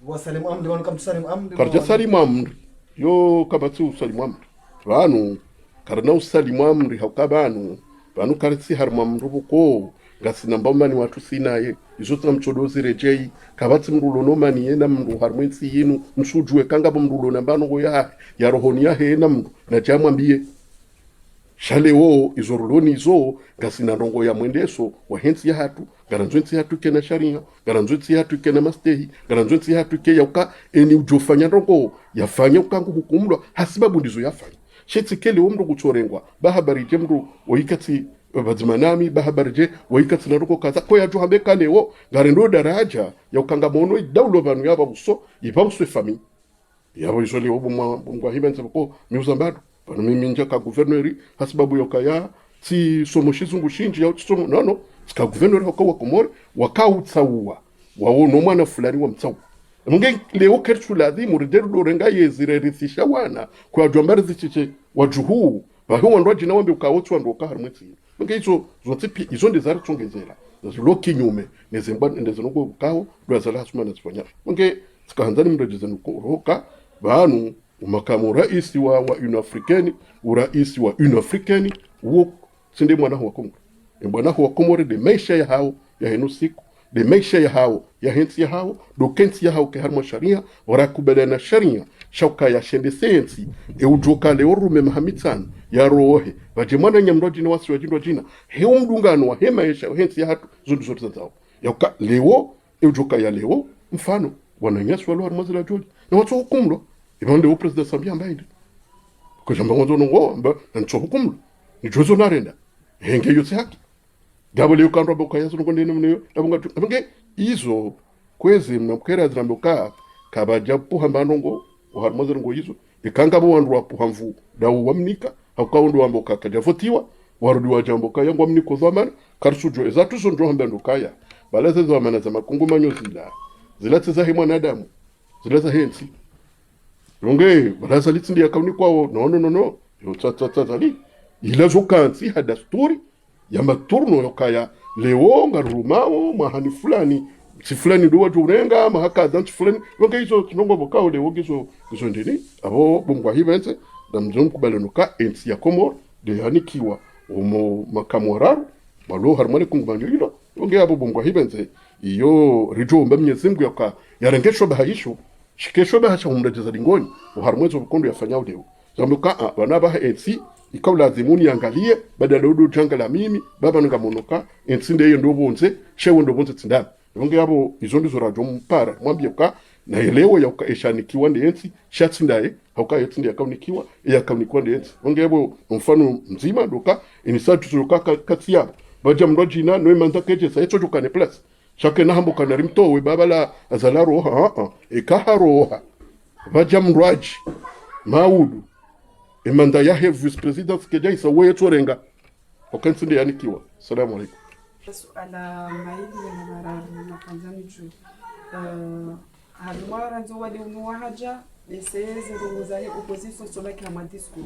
wa salim amri wan kam salim amri karja salim amri yo kabatsu salim amri banu karna salim amri hakabanu banu karisi harma mrubuko ngasina mbamba ni watu sinaye izo tsamchodozi rejei kabatsi mrulo no mani yena mru harmwensi yinu msujwe kanga bomrulo nambano go ya rohoni ya he na mru na jamwambie Shaleo izoruloni izo ngasina ndongo ya mwendeso wa hensi ya hatu garanzwensi hatu kena sharia garanzwensi hatu kena mastehi garanzwensi hatu ke yauka eni ujofanya ndongo yafanya ukangu hukumulwa hasibabu ndizo yafanya shetsikele omro gutorengwa bahabari jemru oikati badzimanami bahabarije oikati naroko kaza ko yajo hambe kalewo garendo daraja yaukanga mono dawlo banu yaba buso ibamswe fami yabo izole obumwa bungwa hibenze ko miuzambado pano mimi njaka guverneri hasibabu yokaya si somo shizungu shinji ya somo no ska guverneri wakawa Komori wakautsawa waono mwana fulani wa mtsawa munge leo kerchu ladhimu ridero dorenga yezire rithisha wana kwa jombari zichiche wajuhu baho ndo jina wambe ukawotswa ndo ka harmwetsi munge izo zotipi izo ndezari tsongezera zilo kinyume nezemba ndezonoko ukawo lwazala hasuma nasifanya munge sikahanzani mrejeza nuko banu umakamu rais wa Union Africaine urais wa Union Africaine uo sinde mwana wa Komori mwana wa Komori de maisha ya hao ya henusiku de maisha ya hao ya hensi ya hao do kensi ya hao ke harma sharia warakubada na sharia shauka ya shende sensi ujoka le orume mahamitsan ya rohe bajemana nyamdoji na wasi wajindo jina he umdungano wa hema ya hensi ya hatu zundu zote zao yauka leo ujoka ya leo mfano wananyaswa lo harma zila joli na watu hukumlo ibande o president Sambia mbainde ko jamba ngozo ngo mba ntso hukumlo ni jozo narenda henge yotse haki gabo leo kanro boka yaso ngo ndene mneyo abunga izo kwezi mnamkera zramboka kabaja puha mbanongo uharmazer ngo izo ikanga bo wandu wapuhamvu dawo wamnika hakawondo wamboka kajavotiwa warudi wa jamboka yangu wamniko zamana karsujo ezatu so ndo hambendo kaya balaze zamana za makungumanyo zilate za mwanadamu zilate hensi Longe baraza litindi ya kauni kwao no yo tsatsali ila zokansi hadasturi ya maturno yokaya leo ngarumao mahani fulani si fulani ndo watu urenga mahaka dance fulani longe hizo tunongo bokao leo gizo ndini abo bungwa hivense na mzungu kubalenuka ensi ya Komori de hanikiwa omo makamwararu malo harmoni kungumanyo hilo longe abo bungwa hivense iyo rijo mbamye Mungu yoka yarengeshwa bahisho shikesho bahasha umrejeza dingoni uharmwezo bukondo yafanyao leo zambuka banabaha etsi ikaw lazimuni angalie badala udo janga la mimi baba ngamonoka ensinde yo ndobonze shewe ndobonze tsindana Wange hapo izo ndizo rajo mpara mwambie ka na elewa ya ukaeshanikiwa ndiensi shatsi ndaye hauka yetsi ndiye kaunikiwa ya kaunikiwa ndiensi wange hapo mfano mzima doka inisatu turuka kati yabo baja mrojina no imanta keje sa eto jukane plus shake na hambo kana rimtowe babala azala roha ekaharoha baja mrwaji maudu imanda ya have vice president keja isa weto renga okansi ndiye anikiwa. Assalamu alaikum. Suala maili ya mararu na kanzani juu halumara nzo wadi unuwa haja beseze runguza he opposition sobaki na madisku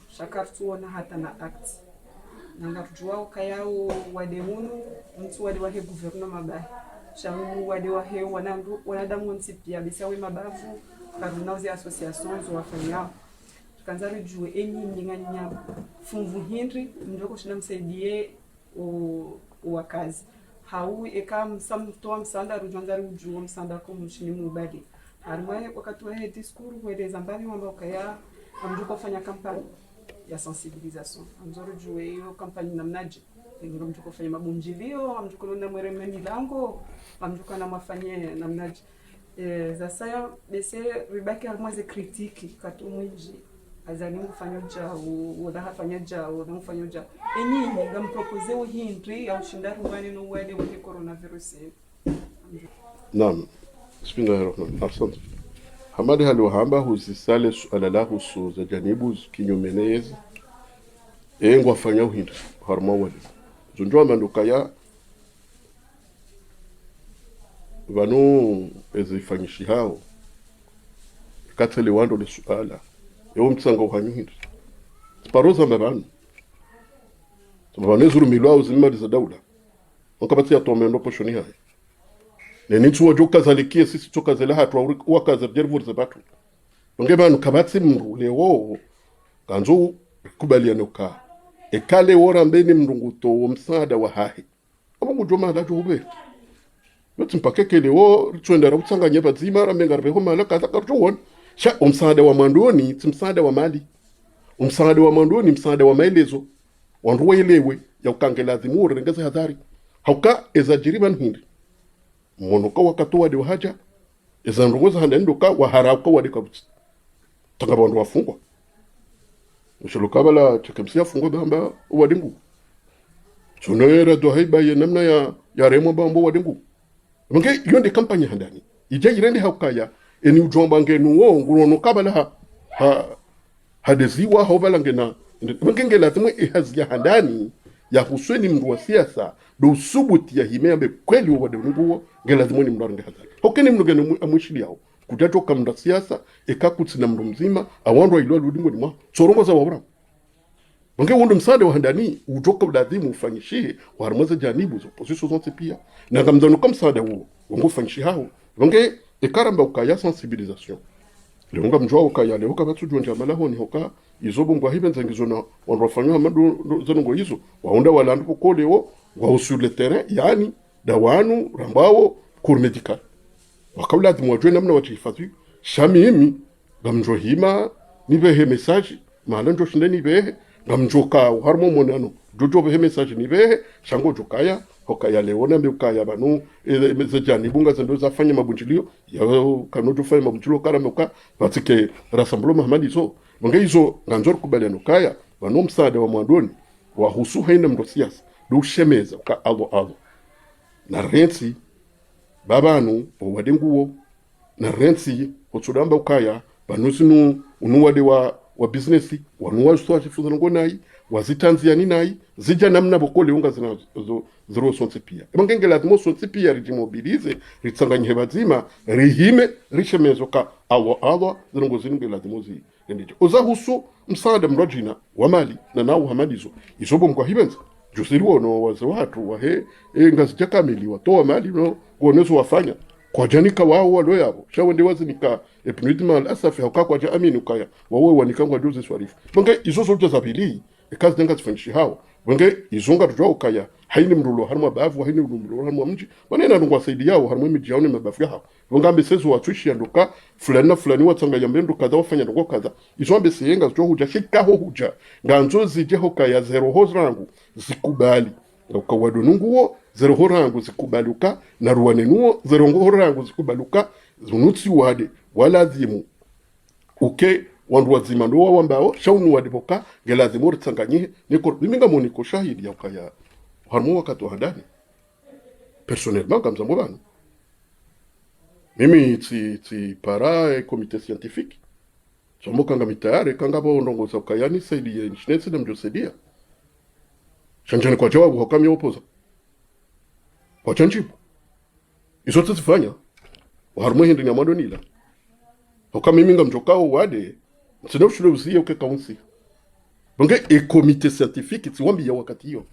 shakar tuona hata na act nanga tujua ukayao wade munu mtu wade wahe gouvernement mabahi shamu wade wahe wanadamu nsipia besiawe mabavu karunauzi association zo wafanyao tukanzari juu enyi mnyinganya funvu hindri mjoko shina msaidie wakazi hau eka msamtoa msanda rujanza rujuo msanda ko mshini mubali harmwe wakati wa he diskuru kueleza mbali wamba ukaya amjuko kufanya kampani ya sensibilisation amzoro juwe hiyo kampani namnaje ndio mjuko kufanya mabunjilio amjuko na mwereme milango amjuko na mafanye namnaje za saya bese ribaki harmwe ze kritiki katumwiji azani mfanyoja wala hafanyaja wala mfanyoja enyi ngam propose wo hindri au shindaru ngani no wale wa coronavirus. Naam. Bismillahirrahmanirrahim. Asante. Hamadi haliwahamba huzisale suala la husu za janibu kinyumenezi engwa fanya uhindri harma wale zunjwa manduka ya vanu ezifanyishi hao katele wando le suala ewo mtsanga uhanyuhindri sparoza mbabanu zuru milwa uzimari za daula wakabati ya tomendo poshoni haya neni tuwa joka zalikie sisi toka zela hatu wakaza jervur za batu wangebanu kabati mru lewo kanzo kubaliano ka ekale wora mbeni mrunguto wa msaada wa hahi ama mujoma la jobe yote mpakeke lewo tuendera utsanga nyeba zima ramenga rbeho mala kaza karjuon sha umsaada wa mandoni timsaada wa mali umsaada wa mandoni msaada wa maelezo wanruwa ilewe ya ukangela zimuri rengazi hadhari hauka ezajiriban hindi monoka wakatu wadi wahaja eza nrungoza handenduka waharauka wadi kabuti tanga bandu wafungwa mshiluka bala chakemsia fungwa bamba wadingu tunoera do haiba ye namna ya remo bamba wadingu mange yonde kampanya handani ije irende haukaya eni ujomba ngenu wo ngurono kabala hadeziwa hobala ngena mange lazima ihazia handani ya husweni mndu wa siasa do subuti ya himembe kweli wadingu lazima ni mndu hadhari hokeni mndu ngenu amwishili yao kutato kamnda siasa ekakutsi na mndu mzima awandu ailwa ludingo ni mwa sorongo za wabra mange wondo msada wa handani utoka lazima ufanyishie warmaza janibu zo position zote pia na ngamzano kama msada huo wango fanyishi hao mange ekaramba ukaya sensibilisation leonga mjwa ukaya leoka batsu jonja malaho ni hoka izobo ngwa hibenza ngizona wanrofanywa amadu zongo hizo waonda walandu kokoleo wa sur le terrain yani dawanu rambao cour medical wakawla dimwajwe namna wachifadhi shamimi ngamjo hima nibehe message malanjo shindeni behe ngamjoka harmo monano jojo behe message nibehe shango jokaya hokaya leona mbukaya banu ezejani bunga zendo zafanya mabunjilio ya kanojo fanya mabunjilio karamoka batike rassemblement Muhammadi so mange hizo nganjor kubaliano kaya banu msaada wa mwandoni wa husu haina mndo siasa do shemeza ka alo na rensi babanu owadenguwo na rensi otsudamba ukaya banusinu unuwade wa business wanuwa swa chifuzo ngonai wazitanziani nai zija namna bokole unga zina zero sonse pia emangenge lazimo sonse pia rijimobilize ritsanganye bazima rihime rishemezo ka awa zirongo zinunge lazimo zi endeje ozahusu msaada mrajina wa mali na nao hamadizo isobo mkwa hibenza jusiriwo no waze watu wahe ngazija kamili watoa mali no kuonezo wafanya kwa janika wao walo yabo shawende wazinika epnidima alasafi hauka kwa jaamini ukaya wawe wanikangwa juzi swarifu mange izo zote zabili ekazi denga zifanyishi hao wenge izonga tujwa ukaya haini mrulo harma bavu haini mrulo harma mji wanena ndungwa saidi yao harma mji yaone mabafu yao wenge ambesezo watuishi yanduka fulani watsanga yambendu kaza wafanya ndungo kaza izo ambeseyenga zjo huja shikaho huja nganzo zije hokaya zero hozrangu zikubali kwa wadonunguo zero horangu zikubaluka na ruwanenuo zero horangu zikubaluka zunutsi wade walazimu wandu wazima ndo wambao shaunu wadipoka gelazimu ritsanganyihe niko biminga moniko shahidi yakaya harmu wakati wa hadani personnellement comme zambo bana mimi ti para comité scientifique somo kanga mitayare kanga bo ndongoza kayani saidi ya nchinese na mjosedia shanjani kwa jawabu hokamya opoza kwa chanjibu izo tsifanya harmu hindi nyamado nila hokamya minga mjokao wade tsino shule usiye uke kaunsi bonge e comité scientifique tiwambi ya wakati hiyo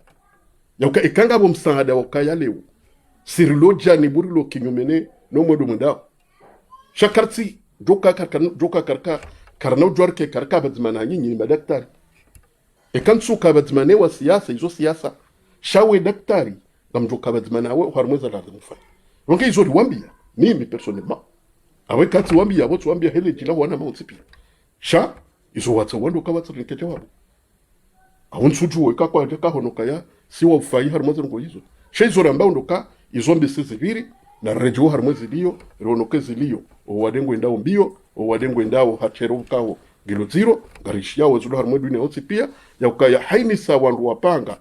ya ikanga bo msaada wakaya leo sirilo jani burilo kinyumene no modo mundao shakarti joka karka karna ujwarke karka badzmana nyinyi madaktari ekansu ka badzmane wa siasa izo siasa shawe daktari ngamjoka badzmana we harmweza la mfa bonge izo liwambia mimi personnellement awe kati wambia abo tuwambia hele jila wana mautipi sha izo watsa wando ka watsa nke jawabu awon suju we ka kwa ka honoka ya si wa ufai harmweza ngo izo sha izo ramba ndoka izo mbese ziviri na rejo harmwezi liyo ronoke ziliyo o wadengo ndao mbio o wadengo ndao hachero kawo gilo zero garishia wazulo harmwedu ne otsi pia ya ukaya haini sa wandu wapanga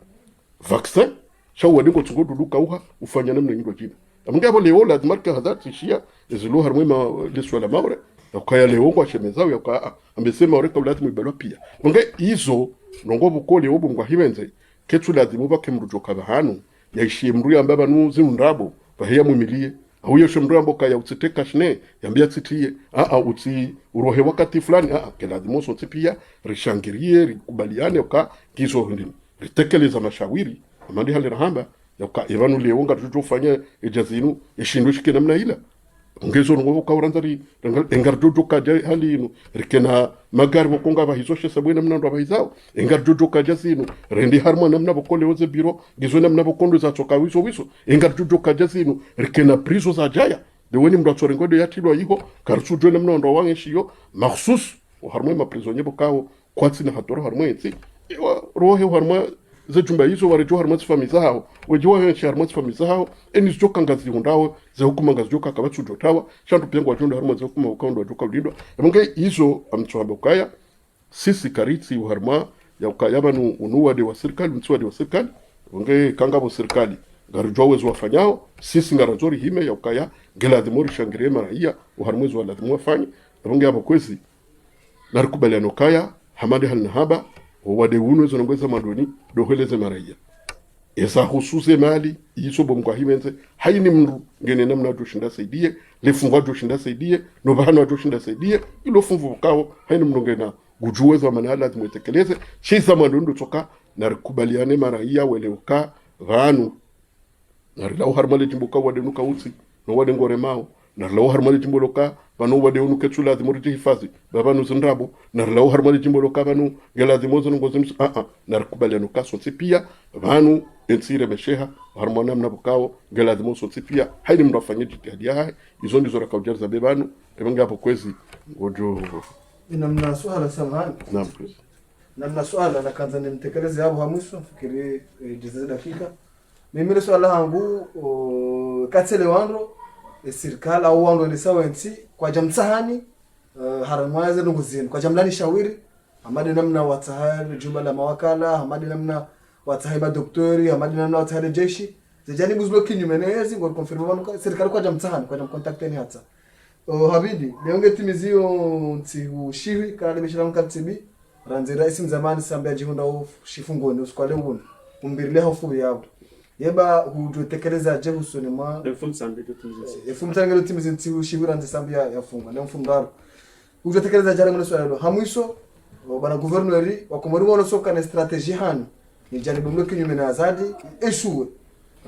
vaccin sha wadengo tsugodu duka uha ufanya namna nyiro jina amnga bo leo la marka hadati shia zilo harmwema leswa la maure ya ukaya leo kwa shemezao ya ukaya ambesema oreka ulati mwibalo pia nge izo nongo bukole obungwa hibenze ketu lazima bake mrujoka bahanu yaishie mru ya mbaba nuzi nrabo baheya mumilie ahuyo shemrambo kaya utsiteka shne yambia tsitiye uti urohe wakati fulani kelazima so tipia rishangirie rikubaliane ka kizo hindi ritekeleza mashawiri amandi hali rahamba ya evanu leonga tujofanya ejazinu eshindwe shike namna ila ngezo ngo ka uranzari engar jojo ka hali ino rikena magari bokonga bahizoshe sabwena mnando abahizao engar jojo ka jazinu rendi harma namna bokole oze biro gizo namna bokondo za toka wiso engar jojo ka jazinu rikena prizo za jaya de weni mratore ngode yatilwa yiho karsu jo namna ndo wange shiyo mahsus harma ma prisonnier bokao kwatsi na hatoro harma yetsi rohe harma za jumba hizo warejo harma famisa hao wejo wa harma famisa hao eni joka ngazi undao za hukuma ngazi joka kabatsu jotawa shantu pengwa jondo harma za hukuma ukaondo joka ulindo emonge hizo amtsoamba ukaya sisi karitsi harma ya ukaya banu unuwa de wa serikali mtsuwa de wa serikali onge kanga bo serikali garjo wezo wafanyao sisi ngarazori hime ya ukaya gela de mori shangire maraia uharmuzo wala de mwafanya emonge hapo kwezi narikubaliano kaya hamadi halnahaba wade uno zo ngweza mandoni doheleze maraia esa husuze mali yiso bomkwa himenze hayini mndu ngene namna doshinda saidie lefungwa doshinda saidie no bahano doshinda saidie ilo funvu kawo hayini mndu ngena gujuwezo manala zimwetekeleze shisa mandondo toka na rikubaliane maraia weleuka vanu na rilau harmale jimboka wade nuka utsi no wade ngoremao na rilau harmale jimboloka banu wade unu ketsula zimuriti hifazi babanu zindrabo na rilau harmale jimboloka banu gela zimozo ngozimsu na rikubaliano kaso pia vanu ensire mesheha harmona mnabukao gela zimoso pia haini mrafanye jitihadi hai izo ndizo rakaujar za bebanu ebenga hapo kwezi ngojo namna swala samahani naam namna swala nakanza nimtekeleze hapo hamwisho fikiri jiza dakika mimi swala hangu katsele wandro serikali au wandro ni sawa nti kwa jamsahani haramwaze nguzini kwa jamlani shawiri amadi namna watahari jumla la mawakala amadi namna watahaiba doktori amadi namna watahari jeshi zijani buzlo kinyumenezi ngo confirm wanu serikali kwa jamsahani kwa jamcontacteni hata habidi leonge timizio nti ushiwi kana limeshira mkatibi ranzira isim zamani sambia jihunda ushifungoni usikwale ubuni umbirile hofu yabo yeba hutekeleza je husone ma efum sambia timizi nti ushiwi ranzi sambia yafunga na mfungaro hutekeleza jara mwana swalo hamwiso bana gouverneur wakomori wono soka na strategie hani ni jaribu mloki nyume na azadi eshue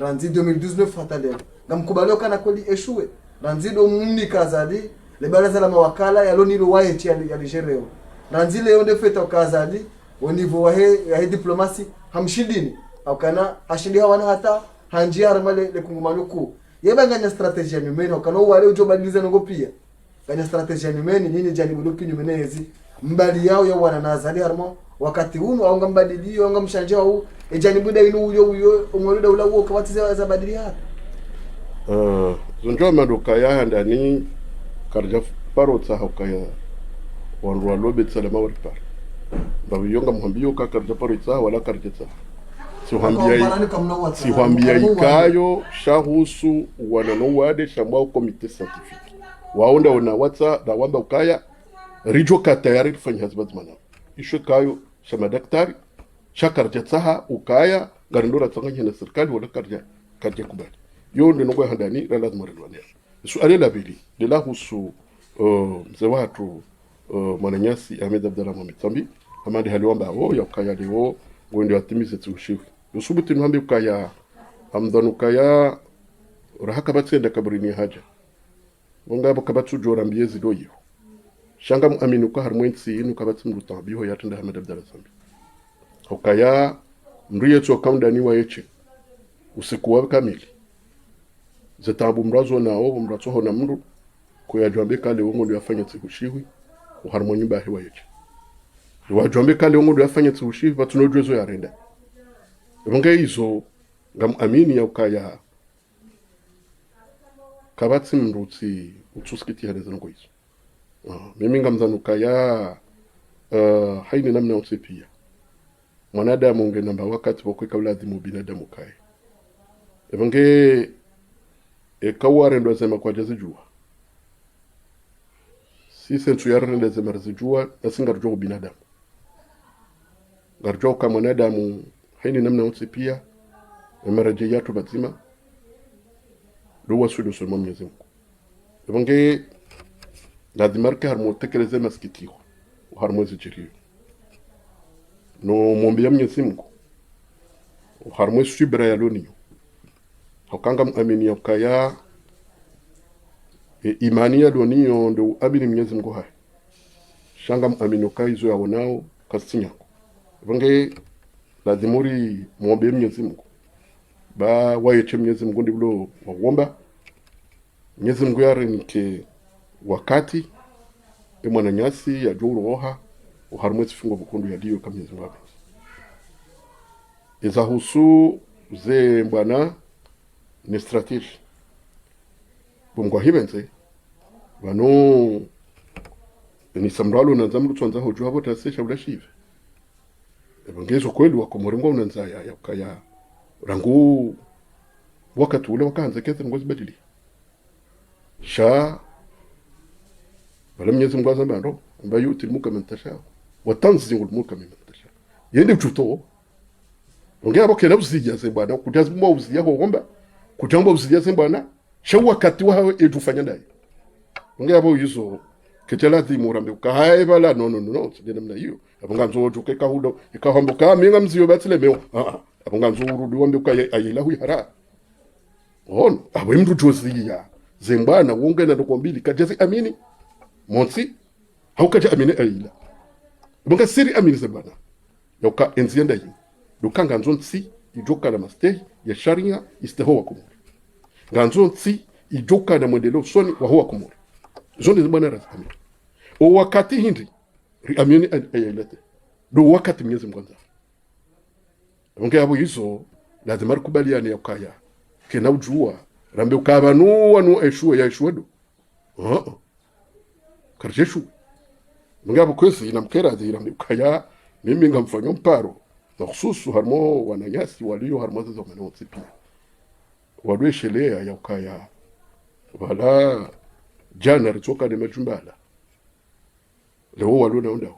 ranzi 2019 fatale ngamkubalio kana kweli eshue ranzi do muni kazadi le baraza la mawakala ya loni lo waeti ya Nigeria ranzi le onde feta kazadi au niveau ya diplomasi hamshidini au kana ashidi hawana hata hanjia harmale le kungumaluku yeba nganya strategie nyume na kana wale ujobadiliza ngo pia nganya strategie nyume ni nini jaribu mloki nyume nezi mbali yao ya wana nazali harmo wakati unu au ngambadilio au ngamshanja au ejani buda inu uyo umwaluda ula uo kawati za badili hata zonjo madoka ya ndani karja paro tsa hokaya wanrwa lobe tsalama wal par babiyonga muhambiyo ka karja paro tsa wala karja tsa si hambia ikayo shahusu wanano wade shambao komite scientifique waonda ona watsa da wamba ukaya rijo ka tayari tufanya hazbat mana isho kayo shama daktari shakarja tsaha ukaya garindora tsanganya na serikali wala karja kubali yo ndo ngo handani la lazima rilwane su ale la bili de la husu mzee watu Mwananyasi Ahmed Abdalla Mohamed Sambi amande haliomba ya ukaya leo ngwende atimize tsushifu usubuti nhambi ukaya amdhanu kaya rahaka batsenda kabrini haja wonga bakabatu jora mbiezi doyo shanga muaminu ka harmwensi inu kabatsi mruta biho yatenda Ahmed Abdalla Sambi ukaya mriye tso kaundani wa yeche usiku wa kamili zetabu mrazo nao mrazo hona mru kuyajwambe kale wongo ndio afanya tsikushiwi uharmoni bahi wa yeche wajwambe kale wongo ndio afanya tsikushiwi batunojwezo yarenda Bunge hizo ngam amini ya ukaya kabatsi mruti utsuskiti hada zango hizo mimi ngamzanuka ya haini namna utsipia mwanadamu unge namba wakati bokwe kabladhimu binadamu kai bunge kaware ndo zema kwa jazijua si sensu yarende zema razijua nasingarjo binadamu garjo kama mwanadamu haini namna utsipia maraje yatu bazima duwa sudu sulma Mwenyezi Mungu bunge lazimarka harmo tekeleze maskitio harmo zijirio no mwambia Mwenyezi Mungu harmo subira ya loniyo hakanga muamini yakaya imani ya loniyo ndo abini Mwenyezi Mungu hai shanga muamini kaizo ya wanao kasinyako bunge lazimuri mwombe Mwenyezi Mungu ba wayeche Mwenyezi Mungu ndiblo wawomba Mwenyezi Mungu yare nike wakati Mwananyasi ya juru oha uharumwezi fingo bukundu ya diyo kama Mwenyezi Mungu eza husu ze mbana ni strategy bumgwa hibenze bano ni samralo na zamru twanza hoju habo tasesha ulashive ebongezo kweli wako muringo unanza ya kaya rangu wakati ule wakanza kete ngozi badili sha bala Mwenyezi Mungu azamba ndo ambayo utimuka mentasha watanzi ngulmuka mentasha yende uchuto ongea boke na uzija sembana kutazimwa uzija ko gomba kutamba uzija sembana sha wakati wa edufanya ndai ongea bo yuzo ketela thimurambe ukahaye bala no sijena mna hiyo abonga nzojo keka hudo ikahambuka minga mziyo batsile meo abonga nzuru diwambe ukayila huyara on awe mtu jozia zembana wonge na ndokombili kajezi amini monsi haukaja amini ayila abonga siri amini zembana yoka enzienda yi dukanga nzonsi ijoka na mastei ya sharia isteho wakumuri nganzonsi ijoka na mwendelo soni wa huwa kumuri zone zembana razamini o wakati hindi amini ayilete do wakati Mwenyezi Mungu anza onge abo hizo lazima kubaliane yakaya kena ujua rambe ukabanu wanu eshuwe ya eshuwedo karjeshu onge abo kwesi inamkera zira rambe ukaya mimi ngamfanya mparo na hususu harmo Wananyasi walio harmo za manotsi pia wadwe shelea yakaya wala jana ritoka ni majumbala leo walio naonda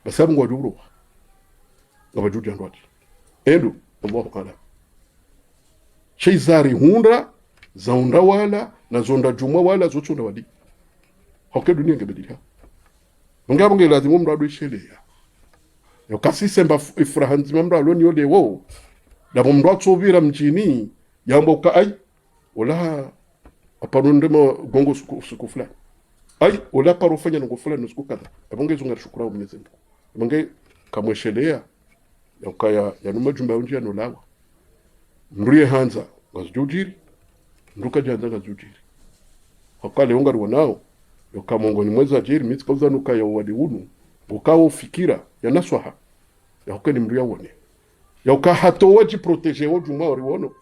basabu ngwaduro ngabajuja ndwati edu Allahu ala cheizari hunda zaunda wala na zonda jumwa wala zochunda wadi hoke dunia ngebedilia ngabo nge lazima mrado ishelea yo kasise mba ifrahanzi mrado ni yode wo da mrado tsovira mjini yambo ka ai wala aparundemo gongo suku fulani ai wala parofanya ngo fulani nusuku kadha abongezo ngashukura Mwenyezi Mungu abonge kamweshelea yakaya yanuma jumba unjia no lawa mriye hanza ngazujiri nduka janza ngazujiri hakale onga ruwanao yokamongoni mweza jiri mitsi kauza nuka ya wadi unu ukao fikira ya naswaha ya hukeni mria wone ya ukahato waji protege waju maori wono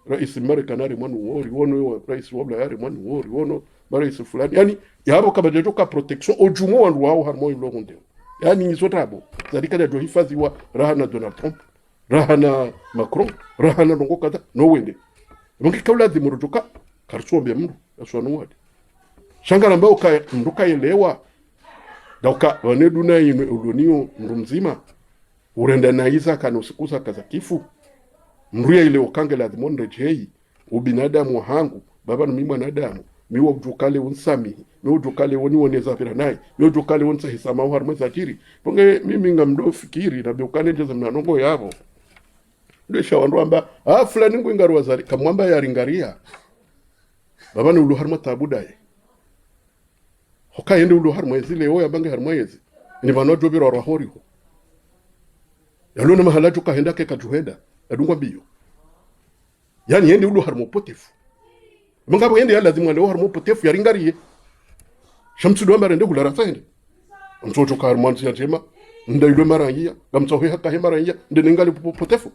rais Marekani mwanu wori wono rais wabla yari mwanu wori wono rais fulani yani yabo kabajejo ka protection ojumo wandu wao harmo ilo hunde yani nizotabo zadika da hifadhi wa rahana Donald Trump rahana Macron rahana longo kada no wende bongi kaula di murujuka karsuombe mru aswanu wadi shangara mbao ka mruka elewa dauka waneduna ime ulonio mru mzima urenda na iza kana usikusa kaza kifu mruya ile ukange la dhimonde jei ubinadamu hangu baba mimi mwanadamu miwo ujukale unsami miwo ujukale woni woneza vira naye miwo ujukale wonsa hisama harma zakiri ponge mimi ngamdo fikiri na biukane jeza mnanongo yabo ndesha wanduamba fulani ngwingaru wazari kamwamba yaringaria baba ni ulu harma tabudaye hoka yende ulu harma zile oya bange harma yezi ni banojo biro rahori ho yalona mahala joka henda ke kajuhenda adungwa biyo yani yende ulu harma potefu mangabo yende lazima leo harma potefu yaringariye shamsu do mara ndegula rasende mtoto ka harma nsi yatema ndayilo maranya gamtsohe haka he maranya ndenengali potefu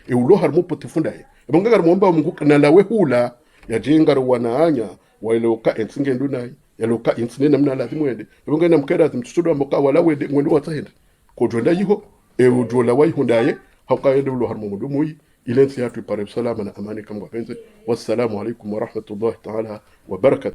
e ulo harma potefu ndaye banga garmo mba mungu na lawe hula ya jengar wanaanya wailoka ensinge ndunai yaloka insine namna lazima wende banga na mkera mtusudo amboka wala wende ngwendo watahenda ko jonda yiho e ujola wai hundaye hauka yende ulo harma mudumui ilensi yatu pare salama na amani kama wapenzi wassalamu alaikum wa rahmatullahi ta'ala wa barakatuh.